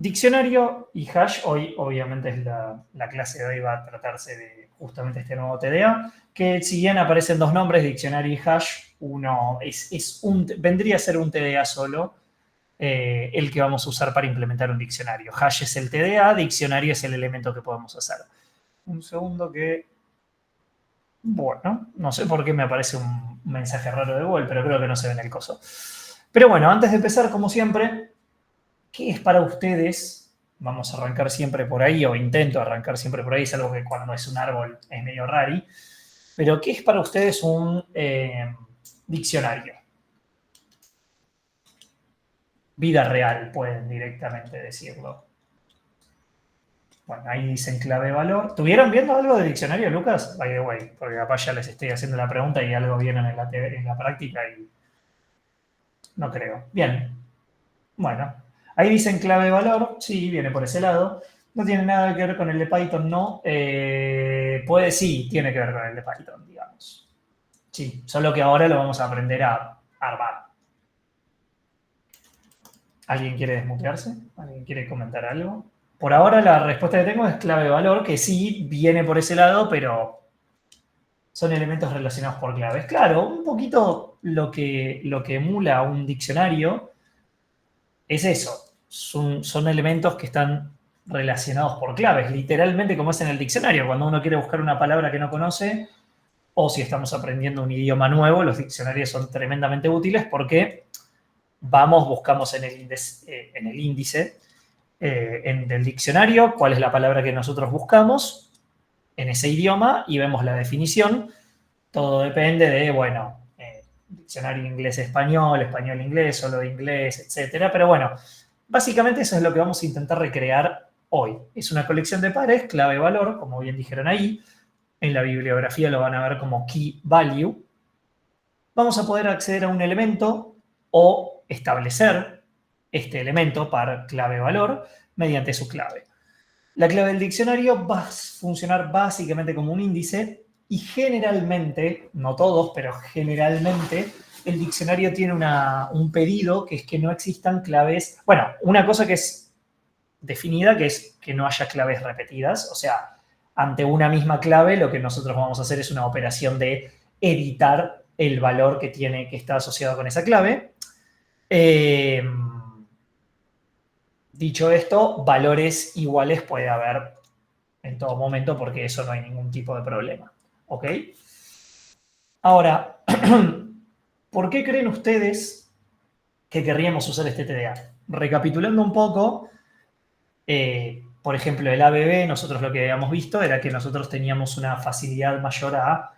Diccionario y hash, hoy obviamente es la clase de hoy va a tratarse de justamente este nuevo TDA, que si bien aparecen dos nombres, diccionario y hash, uno vendría a ser un TDA solo, el que vamos a usar para implementar un diccionario. Hash es el TDA, diccionario es el elemento que podemos hacer. Un segundo que... Bueno, no sé por qué me aparece un mensaje raro de Google, pero creo que no se ve en el coso. Pero bueno, antes de empezar, como siempre, ¿qué es para ustedes? Vamos a arrancar siempre por ahí, o intento arrancar siempre por ahí, es algo que cuando es un árbol es medio rari. Pero ¿qué es para ustedes un diccionario? Vida real, pueden directamente decirlo. Bueno, ahí dicen clave valor. ¿Estuvieron viendo algo de diccionario, Lucas? By the way, porque capaz ya les estoy haciendo la pregunta y algo vieron en la práctica y no creo. Bien, bueno. Ahí dicen clave valor, sí, viene por ese lado. No tiene nada que ver con el de Python, no. Sí, tiene que ver con el de Python, digamos. Sí, solo que ahora lo vamos a aprender a armar. ¿Alguien quiere desmutearse? ¿Alguien quiere comentar algo? Por ahora la respuesta que tengo es clave valor, que sí viene por ese lado, pero son elementos relacionados por claves. Claro, un poquito lo que emula un diccionario es eso. Son elementos que están relacionados por claves, literalmente como es en el diccionario. Cuando uno quiere buscar una palabra que no conoce, o si estamos aprendiendo un idioma nuevo, los diccionarios son tremendamente útiles porque buscamos en el índice del diccionario cuál es la palabra que nosotros buscamos en ese idioma y vemos la definición. Todo depende de, bueno, diccionario inglés-español, español-inglés, solo de inglés, etcétera. Pero bueno, básicamente eso es lo que vamos a intentar recrear hoy. Es una colección de pares, clave-valor, como bien dijeron ahí. En la bibliografía lo van a ver como key value. Vamos a poder acceder a un elemento o establecer este elemento para clave-valor mediante su clave. La clave del diccionario va a funcionar básicamente como un índice y generalmente, no todos, pero generalmente, el diccionario tiene un pedido que es que no existan claves. Bueno, una cosa que es definida, que es que no haya claves repetidas. O sea, ante una misma clave, lo que nosotros vamos a hacer es una operación de editar el valor que está asociado con esa clave. Dicho esto, valores iguales puede haber en todo momento porque eso no hay ningún tipo de problema. ¿Ok? Ahora, ¿por qué creen ustedes que querríamos usar este TDA? Recapitulando un poco, por ejemplo, el ABB, nosotros lo que habíamos visto era que nosotros teníamos una facilidad mayor a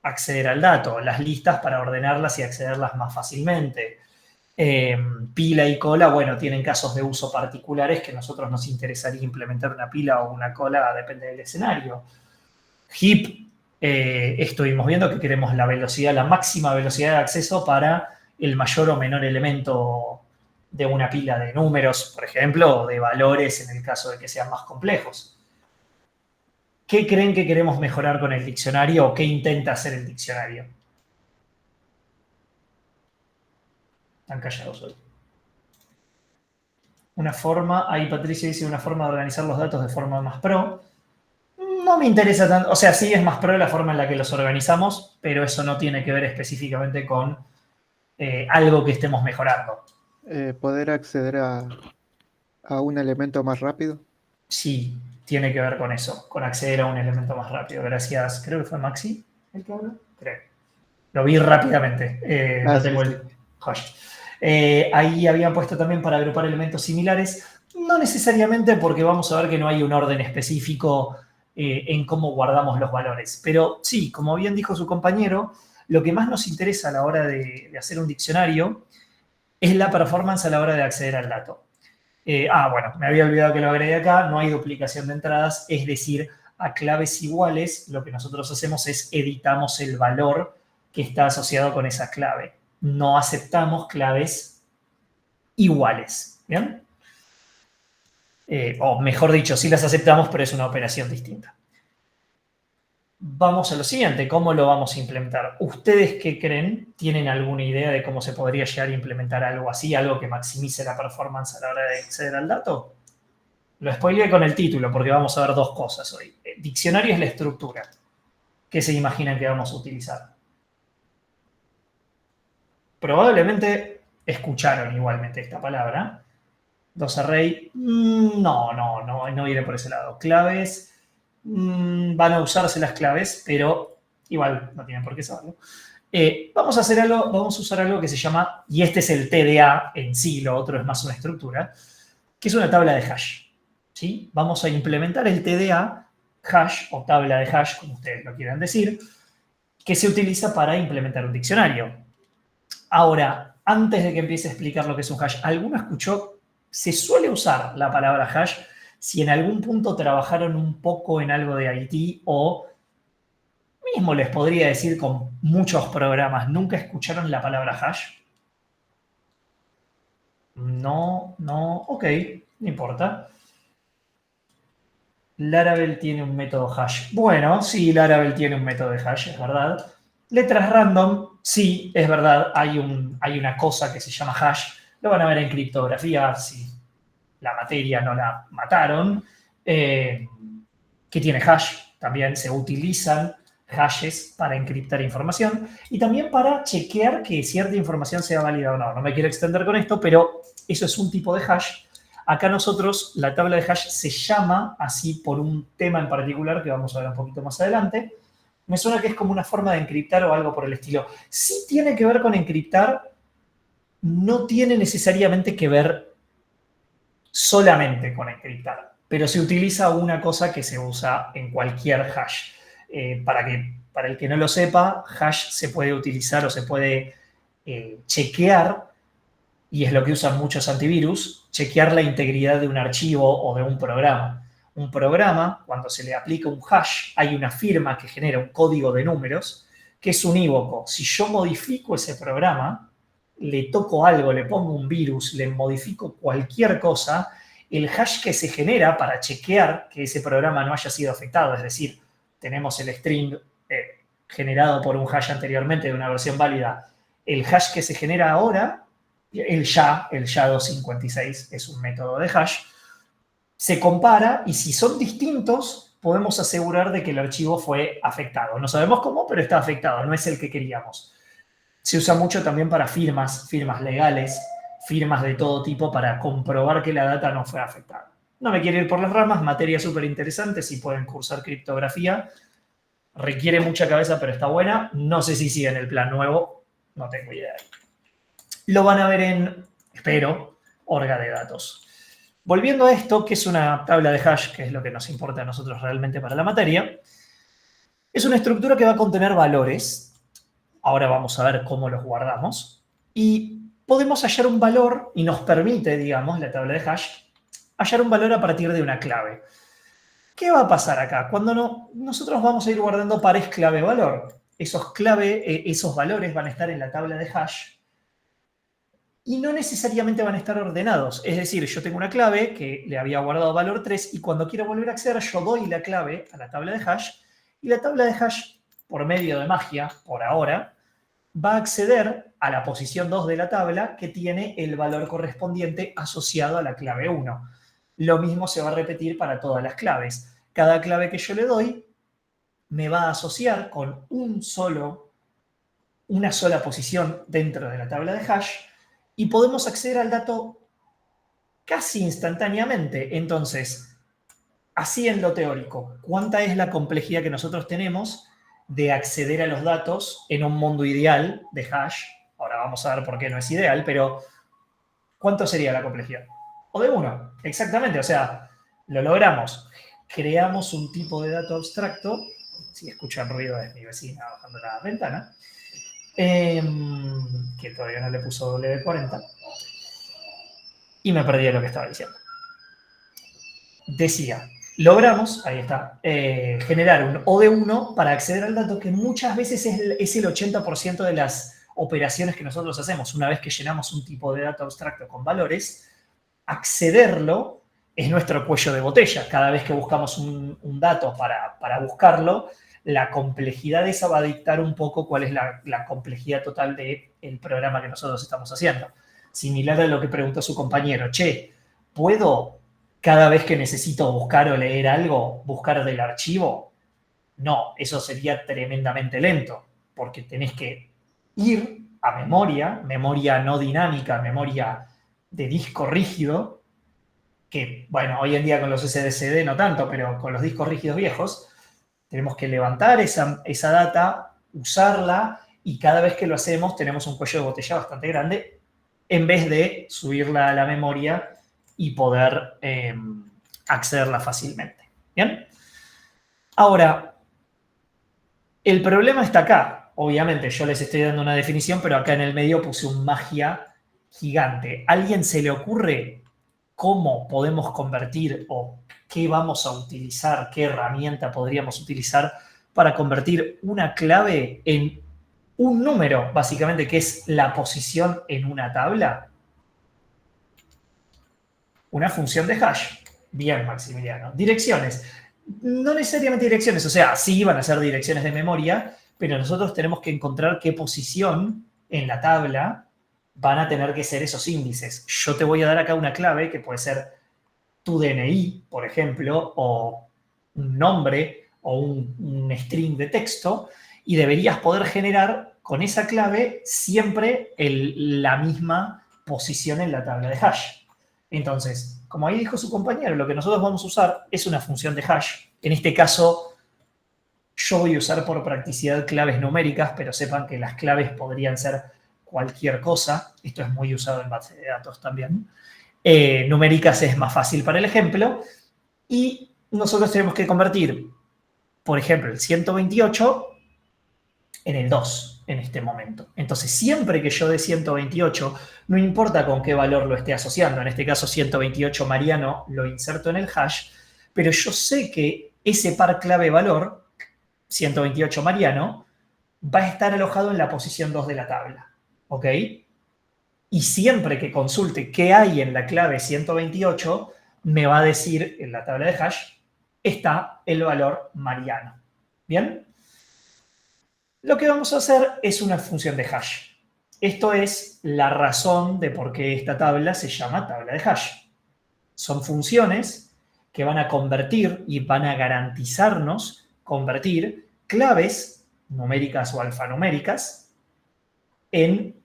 acceder al dato, las listas para ordenarlas y accederlas más fácilmente. Pila y cola, bueno, tienen casos de uso particulares que a nosotros nos interesaría implementar una pila o una cola, depende del escenario. Heap, estuvimos viendo que queremos la velocidad, la máxima velocidad de acceso para el mayor o menor elemento de una pila de números, por ejemplo, o de valores en el caso de que sean más complejos. ¿Qué creen que queremos mejorar con el diccionario o qué intenta hacer el diccionario? Están callados hoy. Una forma, ahí Patricia dice una forma de organizar los datos de forma más pro. No me interesa tanto, o sea, sí es más pro la forma en la que los organizamos, pero eso no tiene que ver específicamente con algo que estemos mejorando. Poder acceder a un elemento más rápido. Sí, tiene que ver con eso, con acceder a un elemento más rápido. Gracias, creo que fue Maxi el que habló. Creo. Lo vi rápidamente, no Sí, tengo sí. el hash. Ahí habían puesto también para agrupar elementos similares, no necesariamente porque vamos a ver que no hay un orden específico en cómo guardamos los valores, pero sí, como bien dijo su compañero, lo que más nos interesa a la hora de hacer un diccionario es la performance a la hora de acceder al dato. Bueno, me había olvidado que lo agregué acá, no hay duplicación de entradas, es decir, a claves iguales, lo que nosotros hacemos es editamos el valor que está asociado con esa clave. No aceptamos claves iguales, ¿bien? O mejor dicho, sí las aceptamos, pero es una operación distinta. Vamos a lo siguiente, ¿cómo lo vamos a implementar? ¿Ustedes qué creen? ¿Tienen alguna idea de cómo se podría llegar a implementar algo así, algo que maximice la performance a la hora de acceder al dato? Lo spoileé con el título porque vamos a ver dos cosas hoy. Diccionario es la estructura. ¿Qué se imaginan que vamos a utilizar? Probablemente escucharon igualmente esta palabra. Dos array, no viene por ese lado. Claves, van a usarse las claves, pero igual no tienen por qué saberlo. Vamos a usar algo que se llama, y este es el TDA en sí, lo otro es más una estructura, que es una tabla de hash. ¿Sí? Vamos a implementar el TDA, hash o tabla de hash, como ustedes lo quieran decir, que se utiliza para implementar un diccionario. Ahora, antes de que empiece a explicar lo que es un hash, ¿alguno escuchó? Se suele usar la palabra hash si en algún punto trabajaron un poco en algo de IT o mismo les podría decir con muchos programas, ¿nunca escucharon la palabra hash? No, ok, no importa. Laravel tiene un método hash. Bueno, sí, Laravel tiene un método de hash, es verdad. Letras random, sí, es verdad, hay una cosa que se llama hash. Lo van a ver en criptografía, si la materia no la mataron. Que tiene hash, también se utilizan hashes para encriptar información y también para chequear que cierta información sea válida o no. No me quiero extender con esto, pero eso es un tipo de hash. Acá nosotros, la tabla de hash se llama así por un tema en particular que vamos a ver un poquito más adelante. Me suena que es como una forma de encriptar o algo por el estilo. Sí tiene que ver con encriptar, no tiene necesariamente que ver solamente con encriptar, pero se utiliza una cosa que se usa en cualquier hash. Para el que no lo sepa, hash se puede utilizar o se puede chequear, y es lo que usan muchos antivirus, chequear la integridad de un archivo o de un programa. Un programa, cuando se le aplica un hash, hay una firma que genera un código de números que es unívoco. Si yo modifico ese programa, le toco algo, le pongo un virus, le modifico cualquier cosa, el hash que se genera para chequear que ese programa no haya sido afectado, es decir, tenemos el string generado por un hash anteriormente de una versión válida, el hash que se genera ahora, el SHA-256 es un método de hash, se compara y si son distintos, podemos asegurar de que el archivo fue afectado. No sabemos cómo, pero está afectado, no es el que queríamos. Se usa mucho también para firmas legales, firmas de todo tipo para comprobar que la data no fue afectada. No me quiero ir por las ramas, materia súper interesante, si pueden cursar criptografía. Requiere mucha cabeza, pero está buena. No sé si sigue en el plan nuevo, no tengo idea. Lo van a ver en, espero, Orga de datos. Volviendo a esto, que es una tabla de hash, que es lo que nos importa a nosotros realmente para la materia, es una estructura que va a contener valores. Ahora vamos a ver cómo los guardamos. Y podemos hallar un valor, y nos permite, digamos, la tabla de hash, hallar un valor a partir de una clave. ¿Qué va a pasar acá? Cuando nosotros vamos a ir guardando pares clave-valor. Esos valores van a estar en la tabla de hash y no necesariamente van a estar ordenados. Es decir, yo tengo una clave que le había guardado valor 3 y cuando quiero volver a acceder yo doy la clave a la tabla de hash y la tabla de hash, por medio de magia, por ahora, va a acceder a la posición 2 de la tabla que tiene el valor correspondiente asociado a la clave 1. Lo mismo se va a repetir para todas las claves. Cada clave que yo le doy me va a asociar con una sola posición dentro de la tabla de hash y podemos acceder al dato casi instantáneamente. Entonces, así en lo teórico, ¿cuánta es la complejidad que nosotros tenemos de acceder a los datos en un mundo ideal de hash? Ahora vamos a ver por qué no es ideal, pero ¿cuánto sería la complejidad? O de 1, exactamente. O sea, lo logramos. Creamos un tipo de dato abstracto. Si escuchan ruido es mi vecina bajando la ventana. Que todavía no le puso W40. Y me perdí de lo que estaba diciendo. Decía, logramos, ahí está, generar un O de 1 para acceder al dato que muchas veces es el 80% de las operaciones que nosotros hacemos. Una vez que llenamos un tipo de dato abstracto con valores, accederlo es nuestro cuello de botella. Cada vez que buscamos un dato para buscarlo, la complejidad de esa va a dictar un poco cuál es la complejidad total del programa que nosotros estamos haciendo. Similar a lo que preguntó su compañero, che, ¿puedo cada vez que necesito buscar o leer algo, buscar del archivo. No, eso sería tremendamente lento, porque tenés que ir a memoria, memoria no dinámica, memoria de disco rígido, que, bueno, hoy en día con los SSD no tanto, pero con los discos rígidos viejos, tenemos que levantar esa data, usarla, y cada vez que lo hacemos tenemos un cuello de botella bastante grande, en vez de subirla a la memoria y poder accederla fácilmente. ¿Bien? Ahora, el problema está acá. Obviamente, yo les estoy dando una definición, pero acá en el medio puse un magia gigante. ¿A alguien se le ocurre cómo podemos convertir o qué vamos a utilizar, qué herramienta podríamos utilizar para convertir una clave en un número, básicamente, que es la posición en una tabla? Una función de hash. Bien, Maximiliano. Direcciones. No necesariamente direcciones, o sea, sí van a ser direcciones de memoria, pero nosotros tenemos que encontrar qué posición en la tabla van a tener que ser esos índices. Yo te voy a dar acá una clave que puede ser tu DNI, por ejemplo, o un nombre o un string de texto, y deberías poder generar con esa clave siempre la misma posición en la tabla de hash. Entonces, como ahí dijo su compañero, lo que nosotros vamos a usar es una función de hash. En este caso, yo voy a usar por practicidad claves numéricas, pero sepan que las claves podrían ser cualquier cosa. Esto es muy usado en base de datos también. Numéricas es más fácil para el ejemplo. Y nosotros tenemos que convertir, por ejemplo, el 128 en el 2 en este momento. Entonces, siempre que yo dé 128, no importa con qué valor lo esté asociando, en este caso 128 Mariano lo inserto en el hash, pero yo sé que ese par clave valor, 128 Mariano, va a estar alojado en la posición 2 de la tabla. ¿Ok? Y siempre que consulte qué hay en la clave 128, me va a decir en la tabla de hash, está el valor Mariano. ¿Bien? Lo que vamos a hacer es una función de hash. Esto es la razón de por qué esta tabla se llama tabla de hash. Son funciones que van a convertir y van a garantizarnos convertir claves numéricas o alfanuméricas en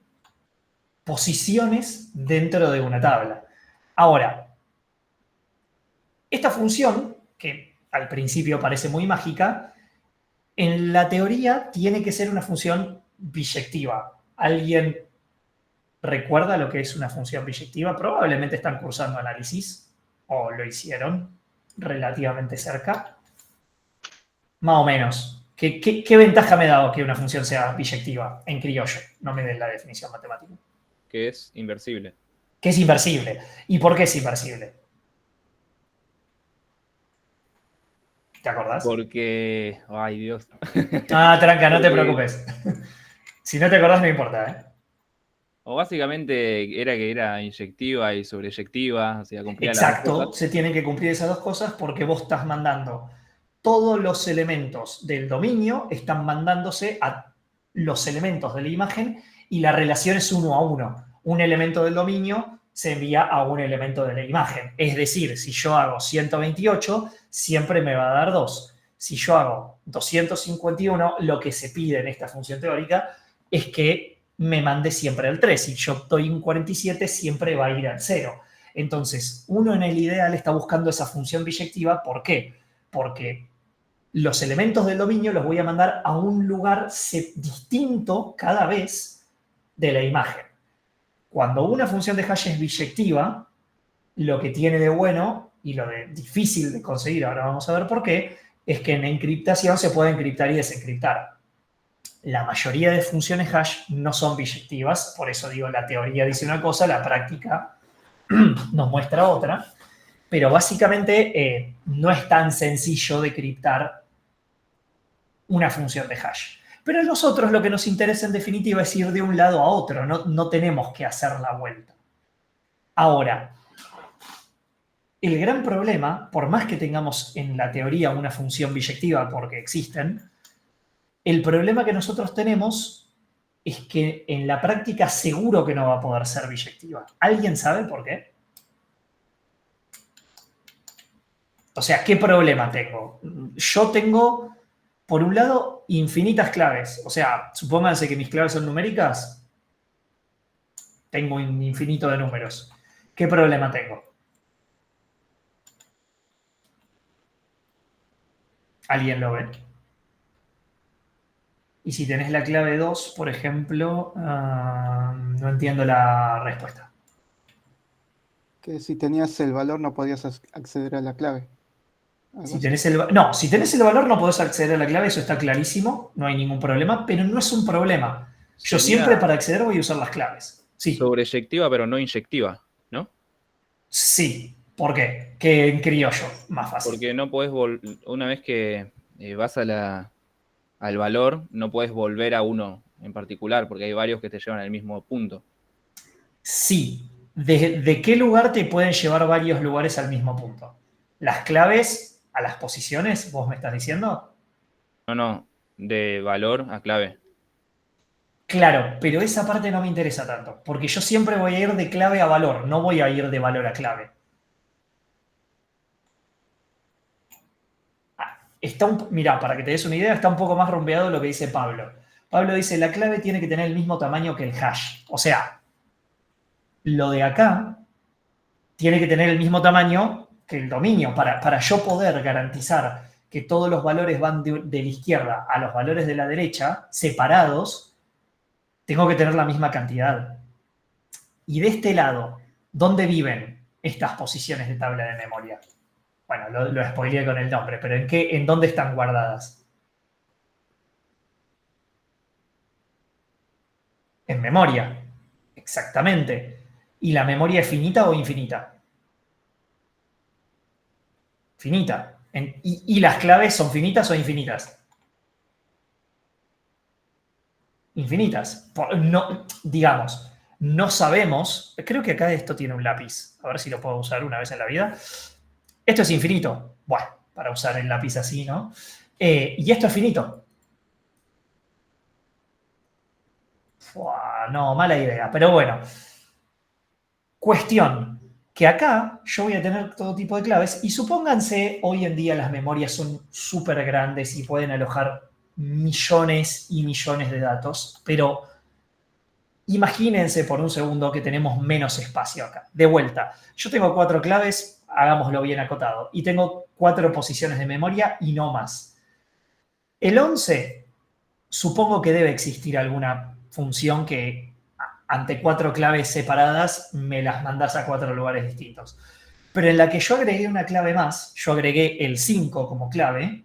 posiciones dentro de una tabla. Ahora, esta función, que al principio parece muy mágica, en la teoría tiene que ser una función biyectiva. ¿Alguien recuerda lo que es una función biyectiva? Probablemente están cursando análisis o lo hicieron relativamente cerca. Más o menos. ¿Qué ventaja me da que una función sea biyectiva en criollo? No me den la definición matemática. Que es inversible. Que es inversible. ¿Y por qué es inversible? ¿Te acordás? Porque, ay Dios. Ah, tranca, no te Porque- preocupes. Si no te acordás, no importa, ¿eh? O básicamente era que era inyectiva y sobreyectiva, o sea, cumplía las dos Exacto, cosas. se tienen que cumplir esas dos cosas porque vos estás mandando todos los elementos del dominio, están mandándose a los elementos de la imagen y la relación es uno a uno. Un elemento del dominio se envía a un elemento de la imagen. Es decir, si yo hago 128, siempre me va a dar 2. Si yo hago 251, lo que se pide en esta función teórica es que me mande siempre al 3. Si yo doy un 47, siempre va a ir al 0. Entonces, uno en el ideal está buscando esa función biyectiva. ¿Por qué? Porque los elementos del dominio los voy a mandar a un lugar distinto cada vez de la imagen. Cuando una función de hash es biyectiva, lo que tiene de bueno y lo de difícil de conseguir, ahora vamos a ver por qué, es que en encriptación se puede encriptar y desencriptar. La mayoría de funciones hash no son biyectivas, por eso digo, la teoría dice una cosa, la práctica nos muestra otra, pero básicamente no es tan sencillo de criptar una función de hash. Pero a nosotros lo que nos interesa en definitiva es ir de un lado a otro, no tenemos que hacer la vuelta. Ahora, el gran problema, por más que tengamos en la teoría una función biyectiva, porque existen, el problema que nosotros tenemos es que en la práctica seguro que no va a poder ser biyectiva. ¿Alguien sabe por qué? O sea, ¿qué problema tengo? Yo tengo, por un lado, infinitas claves. O sea, supónganse que mis claves son numéricas. Tengo un infinito de números. ¿Qué problema tengo? ¿Alguien lo ve? Y si tenés la clave 2, por ejemplo, no entiendo la respuesta. Que si tenías el valor no podías acceder a la clave. Algo Si así. tenés no, si tenés el valor no podés acceder a la clave, eso está clarísimo, no hay ningún problema, pero no es un problema. Yo siempre Sería para acceder voy a usar las claves. Sí, sobreyectiva, pero no inyectiva, ¿no? sí. ¿Por qué? Que en criollo, más fácil. Porque no podés una vez que vas al valor, no puedes volver a uno en particular, porque hay varios que te llevan al mismo punto. Sí. ¿De qué lugar te pueden llevar varios lugares al mismo punto? ¿Las claves a las posiciones, vos me estás diciendo? No, de valor a clave. Claro, pero esa parte no me interesa tanto, porque yo siempre voy a ir de clave a valor, no voy a ir de valor a clave. Mirá, para que te des una idea, está un poco más rompeado lo que dice Pablo. Pablo dice, la clave tiene que tener el mismo tamaño que el hash. O sea, lo de acá tiene que tener el mismo tamaño que el dominio. Para yo poder garantizar que todos los valores van de la izquierda a los valores de la derecha, separados, tengo que tener la misma cantidad. Y de este lado, ¿dónde viven estas posiciones de tabla de memoria? Bueno, lo spoileé con el nombre, pero ¿en dónde están guardadas? En memoria, exactamente. ¿Y la memoria es finita o infinita? Finita. ¿Y las claves son finitas o infinitas? Infinitas. No, digamos, no sabemos. Creo que acá esto tiene un lápiz. A ver si lo puedo usar una vez en la vida. Esto es infinito. Bueno, para usar el lápiz así, ¿no? Y esto es finito. No, mala idea. Pero bueno. Cuestión, que acá yo voy a tener todo tipo de claves y supónganse, hoy en día las memorias son súper grandes y pueden alojar millones y millones de datos, pero imagínense por un segundo que tenemos menos espacio acá. De vuelta, yo tengo 4 claves, hagámoslo bien acotado, y tengo 4 posiciones de memoria y no más. El 11, supongo que debe existir alguna función que ante 4 claves separadas me las mandas a 4 lugares distintos. Pero en la que yo agregué una clave más, yo agregué el 5 como clave,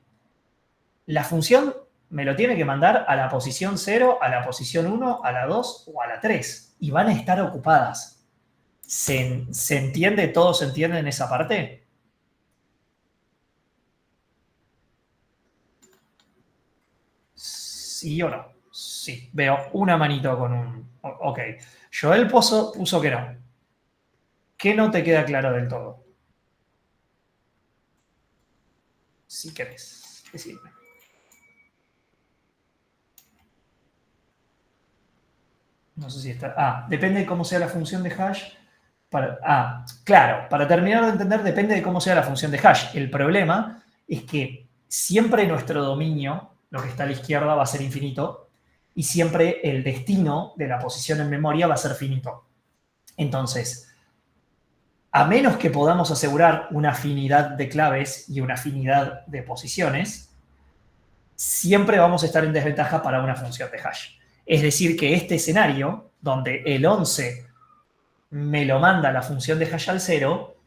la función me lo tiene que mandar a la posición 0, a la posición 1, a la 2 o a la 3. Y van a estar ocupadas. ¿Se entiende? ¿Todos entienden esa parte? ¿Sí o no? Sí. Veo una manito con un... Ok. Joel puso que no. ¿Qué no te queda claro del todo? Si querés decirme. No sé si está... depende de cómo sea la función de hash. Claro, para terminar de entender, depende de cómo sea la función de hash. El problema es que siempre nuestro dominio, lo que está a la izquierda, va a ser infinito y siempre el destino de la posición en memoria va a ser finito. Entonces, a menos que podamos asegurar una afinidad de claves y una afinidad de posiciones, siempre vamos a estar en desventaja para una función de hash. Es decir, que este escenario, donde el 11 me lo manda la función de hash al 0,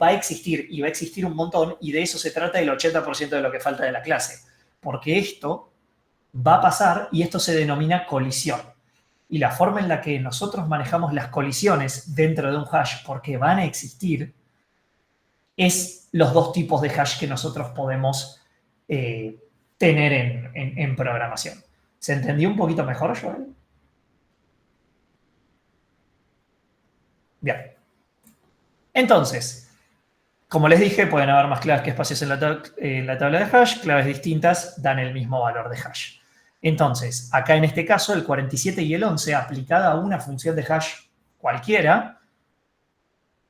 va a existir y va a existir un montón, y de eso se trata el 80% de lo que falta de la clase. Porque esto va a pasar y esto se denomina colisión. Y la forma en la que nosotros manejamos las colisiones dentro de un hash, porque van a existir, es los dos tipos de hash que nosotros podemos tener en programación. ¿Se entendió un poquito mejor, Joel? Bien. Entonces, como les dije, pueden haber más claves que espacios en la tabla de hash. Claves distintas dan el mismo valor de hash. Entonces, acá en este caso, el 47 y el 11, aplicada a una función de hash cualquiera,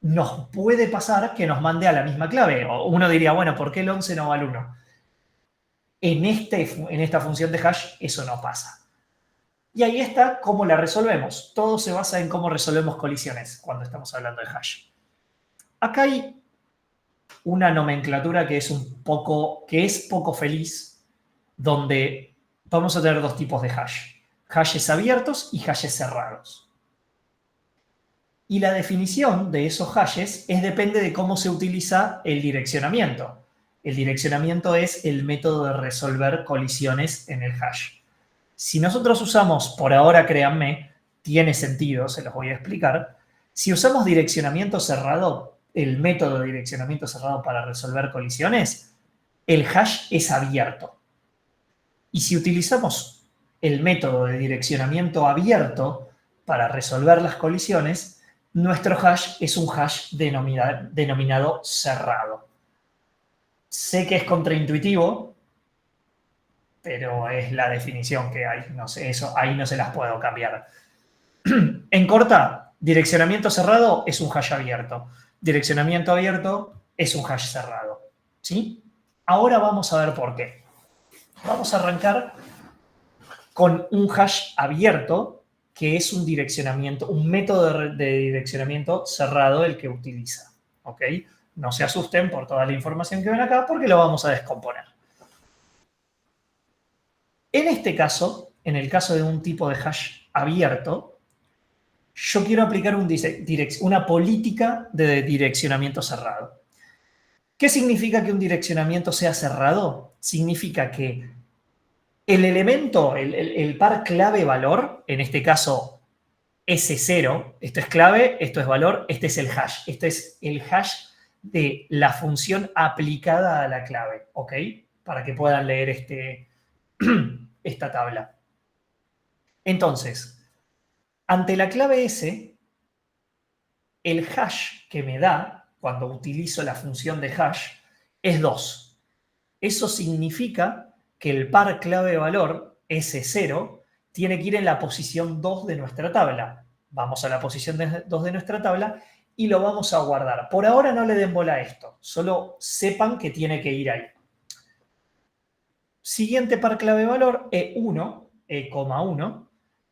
nos puede pasar que nos mande a la misma clave. O uno diría, bueno, ¿por qué el 11 no va al 1? En esta función de hash eso no pasa. Y ahí está cómo la resolvemos. Todo se basa en cómo resolvemos colisiones cuando estamos hablando de hash. Acá hay una nomenclatura que es poco feliz, donde vamos a tener dos tipos de hash. Hashes abiertos y hashes cerrados. Y la definición de esos hashes depende de cómo se utiliza el direccionamiento. El direccionamiento es el método de resolver colisiones en el hash. Si nosotros usamos, por ahora créanme, tiene sentido, se los voy a explicar. Si usamos direccionamiento cerrado, el método de direccionamiento cerrado para resolver colisiones, el hash es abierto. Y si utilizamos el método de direccionamiento abierto para resolver las colisiones, nuestro hash es un hash denominado cerrado. Sé que es contraintuitivo, pero es la definición que hay. No sé, eso ahí no se las puedo cambiar. En corta, direccionamiento cerrado es un hash abierto. Direccionamiento abierto es un hash cerrado. ¿Sí? Ahora vamos a ver por qué. Vamos a arrancar con un hash abierto, que es un método de direccionamiento cerrado el que utiliza. ¿Ok? No se asusten por toda la información que ven acá, porque lo vamos a descomponer. En este caso, en el caso de un tipo de hash abierto, yo quiero aplicar una política de direccionamiento cerrado. ¿Qué significa que un direccionamiento sea cerrado? Significa que el elemento, el par clave-valor, en este caso S0, esto es clave, esto es valor, este es el hash. Este es el hash de la función aplicada a la clave, ¿ok? Para que puedan leer esta tabla. Entonces, ante la clave S, el hash que me da cuando utilizo la función de hash es 2. Eso significa que el par clave-valor S0 tiene que ir en la posición 2 de nuestra tabla. Vamos a la posición 2 de nuestra tabla y lo vamos a guardar. Por ahora no le den bola a esto, solo sepan que tiene que ir ahí. Siguiente par clave-valor, E1, E,1.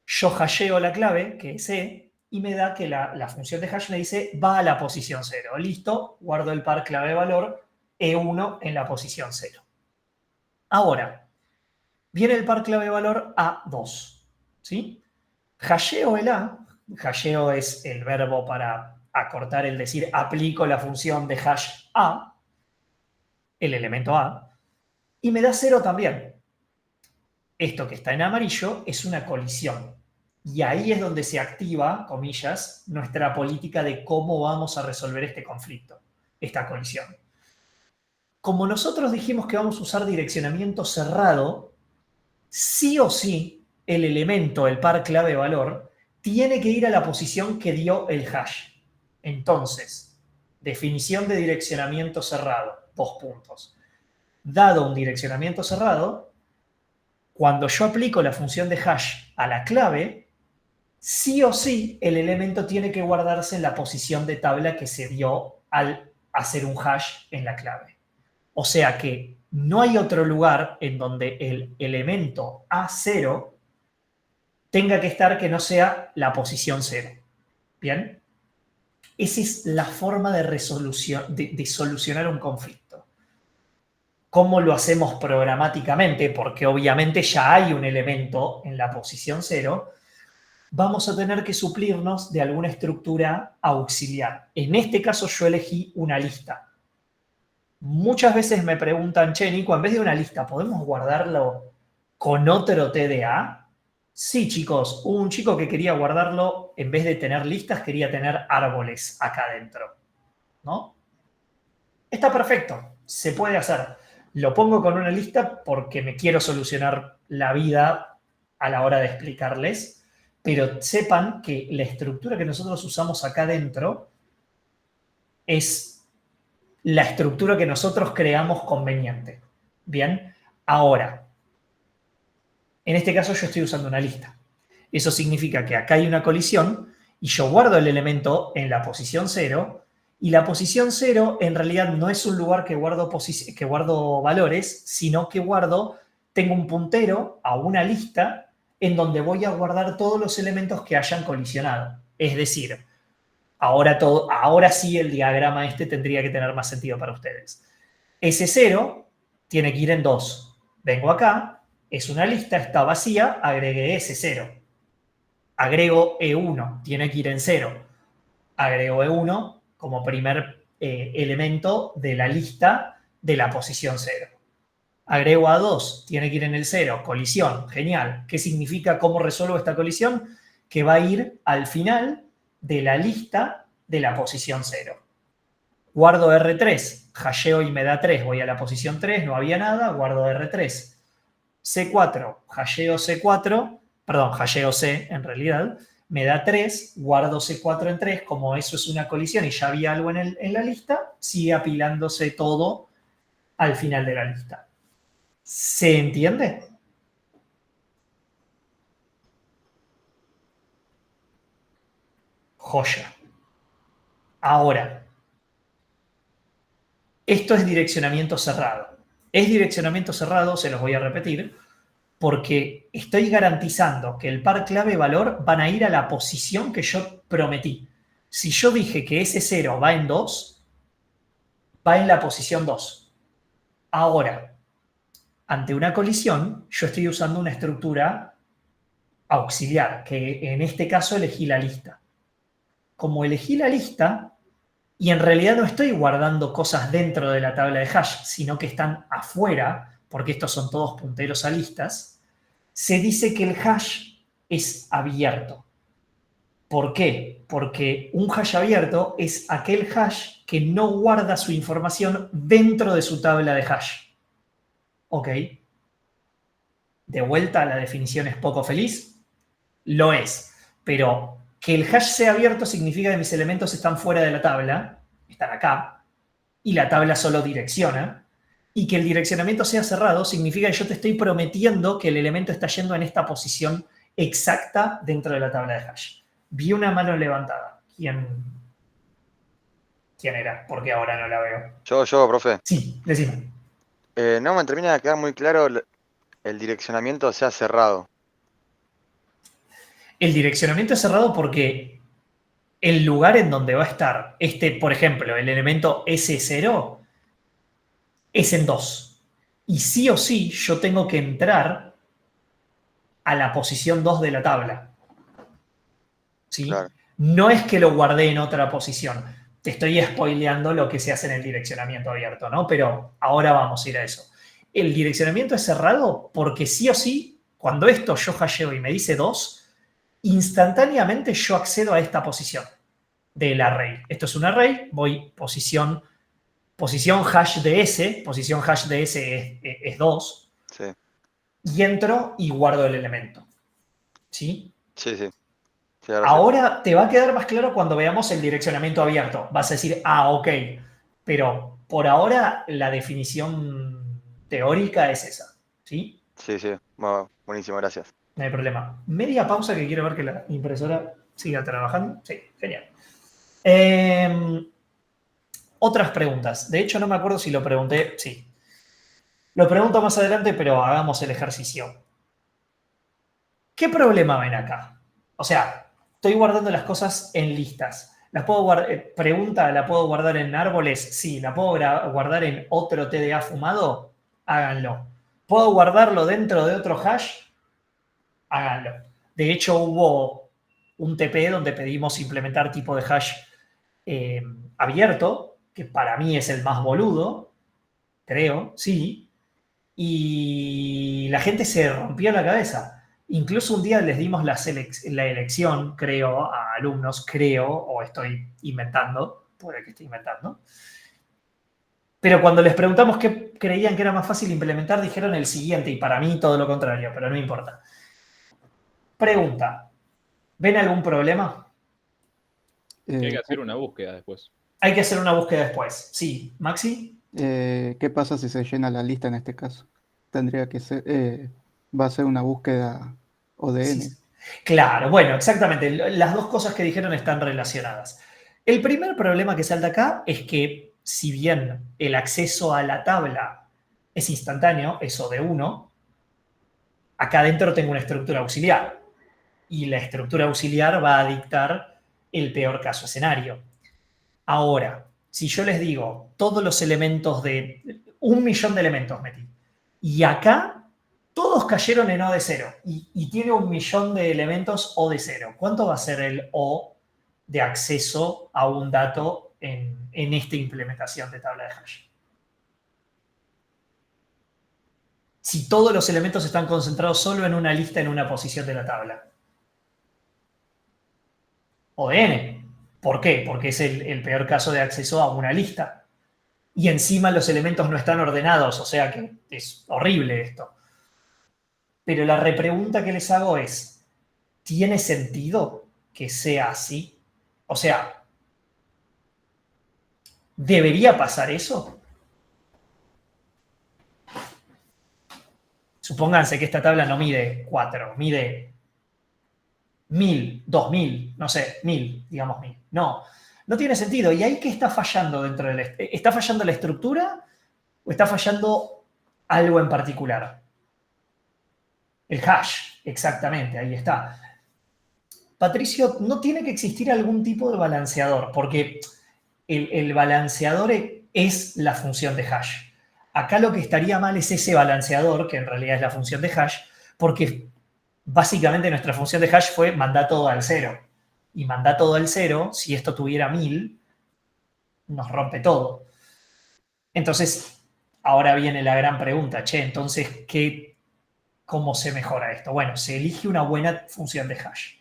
Yo hasheo la clave, que es E, y me da que la función de hash me dice va a la posición 0. Listo, guardo el par clave-valor E1 en la posición 0. Ahora, viene el par clave-valor A2. ¿Sí? Hasheo el A. Hasheo es el verbo para acortar, el decir aplico la función de hash A, el elemento A, y me da 0 también. Esto que está en amarillo es una colisión. Y ahí es donde se activa, comillas, nuestra política de cómo vamos a resolver este conflicto, esta colisión. Como nosotros dijimos que vamos a usar direccionamiento cerrado, sí o sí el elemento, el par clave-valor, tiene que ir a la posición que dio el hash. Entonces, definición de direccionamiento cerrado, 2 puntos. Dado un direccionamiento cerrado, cuando yo aplico la función de hash a la clave, sí o sí el elemento tiene que guardarse en la posición de tabla que se dio al hacer un hash en la clave. O sea que no hay otro lugar en donde el elemento A0 tenga que estar que no sea la posición 0. ¿Bien? Esa es la forma de solucionar un conflicto. ¿Cómo lo hacemos programáticamente? Porque obviamente ya hay un elemento en la posición 0. Vamos a tener que suplirnos de alguna estructura auxiliar. En este caso yo elegí una lista. Muchas veces me preguntan, che, Nico, en vez de una lista, ¿podemos guardarlo con otro TDA? Sí, chicos, hubo un chico que quería guardarlo, en vez de tener listas, quería tener árboles acá adentro, ¿no? Está perfecto, se puede hacer. Lo pongo con una lista porque me quiero solucionar la vida a la hora de explicarles, pero sepan que la estructura que nosotros usamos acá adentro es la estructura que nosotros creamos conveniente. Bien, ahora, en este caso yo estoy usando una lista. Eso significa que acá hay una colisión y yo guardo el elemento en la posición 0 Y la posición 0 en realidad no es un lugar que guardo valores, sino que tengo un puntero a una lista en donde voy a guardar todos los elementos que hayan colisionado. Es decir, ahora sí el diagrama este tendría que tener más sentido para ustedes. S0 tiene que ir en 2. Vengo acá, es una lista, está vacía, agregué S0. Agrego E1, tiene que ir en 0. Agrego E1 como primer elemento de la lista de la posición 0. Agrego A2, tiene que ir en el 0, colisión, genial. ¿Qué significa? ¿Cómo resuelvo esta colisión? Que va a ir al final de la lista de la posición 0. Guardo R3, hasheo y me da 3, voy a la posición 3, no había nada, guardo R3. C4, hasheo C4, perdón, hasheo C en realidad, me da 3, guardo C4 en 3, como eso es una colisión y ya había algo en la lista, sigue apilándose todo al final de la lista. ¿Se entiende? Joya. Ahora, esto es direccionamiento cerrado. Es direccionamiento cerrado, se los voy a repetir, porque estoy garantizando que el par clave valor van a ir a la posición que yo prometí. Si yo dije que ese 0 va en 2, va en la posición 2. Ahora, ante una colisión, yo estoy usando una estructura auxiliar, que en este caso elegí la lista. Como elegí la lista, y en realidad no estoy guardando cosas dentro de la tabla de hash, sino que están afuera, porque estos son todos punteros a listas, se dice que el hash es abierto. ¿Por qué? Porque un hash abierto es aquel hash que no guarda su información dentro de su tabla de hash. ¿Ok? De vuelta, la definición es poco feliz. Lo es. Pero que el hash sea abierto significa que mis elementos están fuera de la tabla, están acá, y la tabla solo direcciona. Y que el direccionamiento sea cerrado significa que yo te estoy prometiendo que el elemento está yendo en esta posición exacta dentro de la tabla de hash. Vi una mano levantada. ¿Quién era? Porque ahora no la veo. Yo, profe. Sí, decime. No me termina de quedar muy claro el direccionamiento sea cerrado. El direccionamiento es cerrado porque el lugar en donde va a estar por ejemplo, el elemento S0 es en 2. Y sí o sí yo tengo que entrar a la posición 2 de la tabla. ¿Sí? Claro. No es que lo guardé en otra posición. Te estoy spoileando lo que se hace en el direccionamiento abierto, ¿no? Pero ahora vamos a ir a eso. El direccionamiento es cerrado porque sí o sí, cuando esto yo hasheo y me dice 2, instantáneamente yo accedo a esta posición del array. Esto es un array, voy posición hash de S, posición hash de S es 2, Sí, y entro y guardo el elemento. ¿Sí? sí. Sí, ahora sí. Ahora te va a quedar más claro cuando veamos el direccionamiento abierto. Vas a decir, ok, pero por ahora la definición teórica es esa. ¿Sí? Sí. Bueno, buenísimo, gracias. No hay problema. Media pausa que quiero ver que la impresora siga trabajando. Sí, genial. Otras preguntas. De hecho, no me acuerdo si lo pregunté. Sí. Lo pregunto más adelante, pero hagamos el ejercicio. ¿Qué problema ven acá? O sea, estoy guardando las cosas en listas. ¿Las puedo guardar? Pregunta, ¿la puedo guardar en árboles? Sí. ¿La puedo guardar en otro TDA fumado? Háganlo. ¿Puedo guardarlo dentro de otro hash? Háganlo. De hecho, hubo un TP donde pedimos implementar tipo de hash abierto, que para mí es el más boludo, creo, sí, y la gente se rompió la cabeza. Incluso un día les dimos la elección, creo, a alumnos, o estoy inventando, puede que esté inventando, pero cuando les preguntamos qué creían que era más fácil implementar, dijeron el siguiente, y para mí todo lo contrario, pero no importa. Pregunta, ¿ven algún problema? Hay que hacer una búsqueda después. Hay que hacer una búsqueda después. Sí, Maxi. ¿Qué pasa si se llena la lista en este caso? Tendría que ser, va a ser una búsqueda ODN. Sí. Claro, bueno, exactamente. Las dos cosas que dijeron están relacionadas. El primer problema que salta acá es que si bien el acceso a la tabla es instantáneo, eso de 1, acá adentro tengo una estructura auxiliar. Y la estructura auxiliar va a dictar el peor caso escenario. Ahora, si yo les digo todos los elementos de 1.000.000 de elementos metí, y acá todos cayeron en O de 0, y tiene 1.000.000 de elementos O de 0, ¿cuánto va a ser el O de acceso a un dato en esta implementación de tabla de hash? Si todos los elementos están concentrados solo en una lista en una posición de la tabla. O de n. ¿Por qué? Porque es el peor caso de acceso a una lista. Y encima los elementos no están ordenados, o sea que es horrible esto. Pero la repregunta que les hago es, ¿tiene sentido que sea así? O sea, ¿debería pasar eso? Supónganse que esta tabla no mide 4, mide 1.000, 2.000, no sé, 1.000, digamos 1.000. No tiene sentido. ¿Y ahí qué está fallando dentro del... ¿Está fallando la estructura o está fallando algo en particular? El hash, exactamente, ahí está. Patricio, no tiene que existir algún tipo de balanceador, porque el balanceador es la función de hash. Acá lo que estaría mal es ese balanceador, que en realidad es la función de hash, porque básicamente nuestra función de hash fue mandar todo al 0. Y mandar todo al 0, si esto tuviera 1.000, nos rompe todo. Entonces, ahora viene la gran pregunta, entonces, ¿cómo se mejora esto? Bueno, se elige una buena función de hash.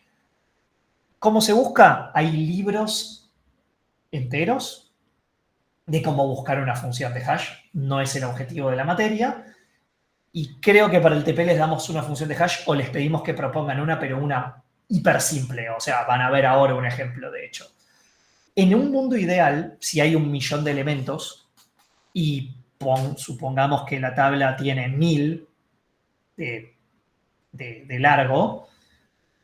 ¿Cómo se busca? Hay libros enteros de cómo buscar una función de hash. No es el objetivo de la materia. Y creo que para el TP les damos una función de hash o les pedimos que propongan una, pero una hiper simple. O sea, van a ver ahora un ejemplo, de hecho. En un mundo ideal, si hay 1.000.000 de elementos y supongamos que la tabla tiene 1.000 de largo,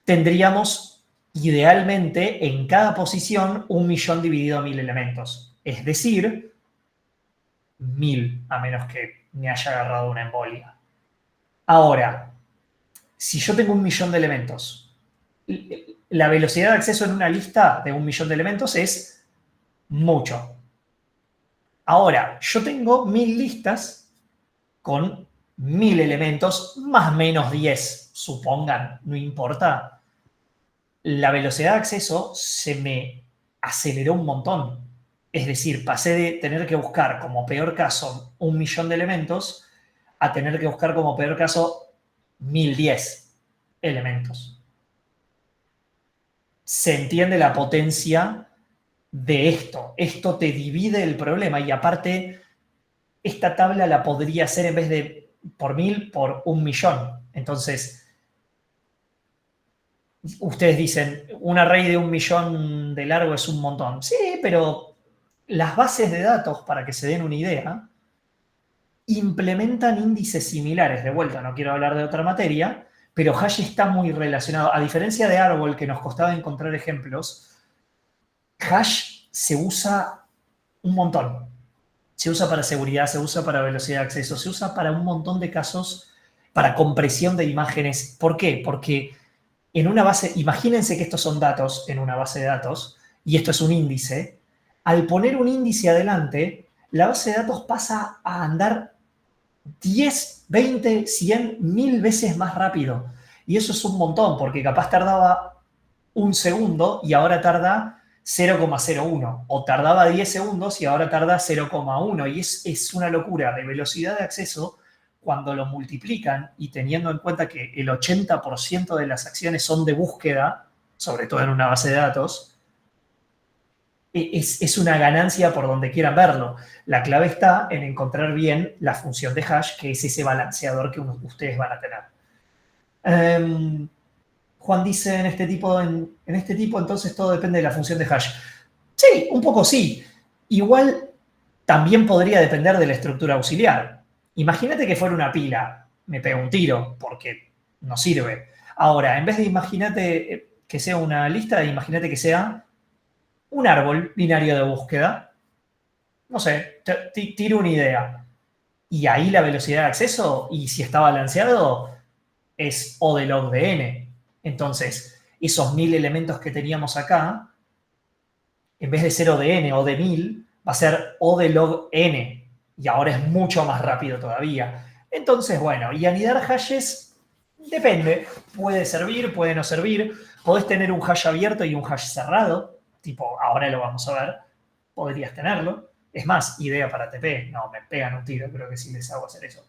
tendríamos idealmente en cada posición 1.000.000 dividido a 1.000 elementos. Es decir, 1.000, a menos que me haya agarrado una embolia. Ahora, si yo tengo 1.000.000 de elementos, la velocidad de acceso en una lista de 1.000.000 de elementos es mucho. Ahora, yo tengo 1.000 listas con 1.000 elementos, más o menos 10, supongan, no importa. La velocidad de acceso se me aceleró un montón. Es decir, pasé de tener que buscar como peor caso 1.000.000 de elementos a tener que buscar como peor caso 1.010 elementos. Se entiende la potencia de esto. Esto te divide el problema y aparte esta tabla la podría hacer en vez de por 1.000, por 1.000.000. Entonces, ustedes dicen, un array de 1.000.000 de largo es un montón. Sí, pero las bases de datos, para que se den una idea, implementan índices similares. De vuelta, no quiero hablar de otra materia, pero hash está muy relacionado. A diferencia de árbol, que nos costaba encontrar ejemplos, hash se usa un montón. Se usa para seguridad, se usa para velocidad de acceso, se usa para un montón de casos, para compresión de imágenes. ¿Por qué? Porque en una base, imagínense que estos son datos en una base de datos, y esto es un índice. Al poner un índice adelante, la base de datos pasa a andar 10, 20, 100, 1.000 veces más rápido. Y eso es un montón, porque capaz tardaba un segundo y ahora tarda 0,01. O tardaba 10 segundos y ahora tarda 0,1. Y es una locura de velocidad de acceso cuando lo multiplican y teniendo en cuenta que el 80% de las acciones son de búsqueda, sobre todo en una base de datos, es una ganancia por donde quieran verlo. La clave está en encontrar bien la función de hash, que es ese balanceador que ustedes van a tener. Juan dice, en este tipo entonces todo depende de la función de hash. Sí, un poco sí. Igual también podría depender de la estructura auxiliar. Imagínate que fuera una pila, me pego un tiro porque no sirve. Ahora, en vez de imagínate que sea una lista, imagínate que sea un árbol binario de búsqueda. No sé, tiro una idea. Y ahí la velocidad de acceso, y si está balanceado, es O de log de n. Entonces, esos 1000 elementos que teníamos acá, en vez de ser O de n o de 1000, va a ser O de log n. Y ahora es mucho más rápido todavía. Entonces, bueno, y anidar hashes depende. Puede servir, puede no servir. Podés tener un hash abierto y un hash cerrado. Tipo, ahora lo vamos a ver. Podrías tenerlo. Es más, idea para TP. No, me pegan un tiro. Creo que sí les hago hacer eso.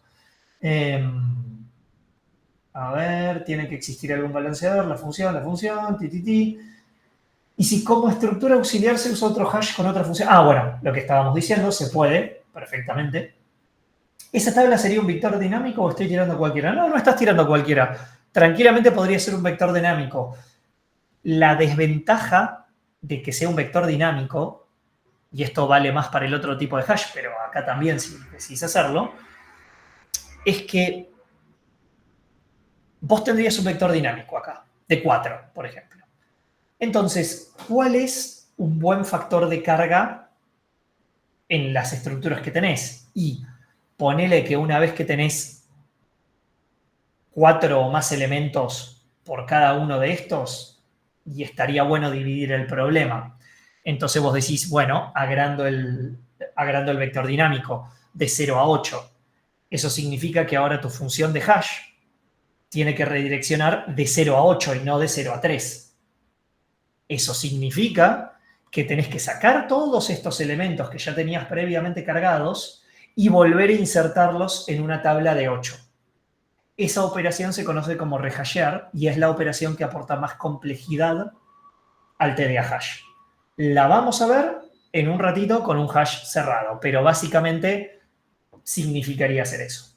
A ver, tiene que existir algún balanceador. La función, ti. Y si como estructura auxiliar se usa otro hash con otra función. Ah, bueno, lo que estábamos diciendo, se puede perfectamente. ¿Esa tabla sería un vector dinámico o estoy tirando cualquiera? No, no estás tirando cualquiera. Tranquilamente podría ser un vector dinámico. La desventaja de que sea un vector dinámico, y esto vale más para el otro tipo de hash, pero acá también si decidís hacerlo, es que vos tendrías un vector dinámico acá, de 4, por ejemplo. Entonces, ¿cuál es un buen factor de carga en las estructuras que tenés? Y ponele que una vez que tenés 4 o más elementos por cada uno de estos, y estaría bueno dividir el problema. Entonces vos decís, bueno, agrando el vector dinámico de 0 a 8. Eso significa que ahora tu función de hash tiene que redireccionar de 0 a 8 y no de 0 a 3. Eso significa que tenés que sacar todos estos elementos que ya tenías previamente cargados y volver a insertarlos en una tabla de 8. Esa operación se conoce como rehashear y es la operación que aporta más complejidad al TDA hash. La vamos a ver en un ratito con un hash cerrado, pero básicamente significaría hacer eso.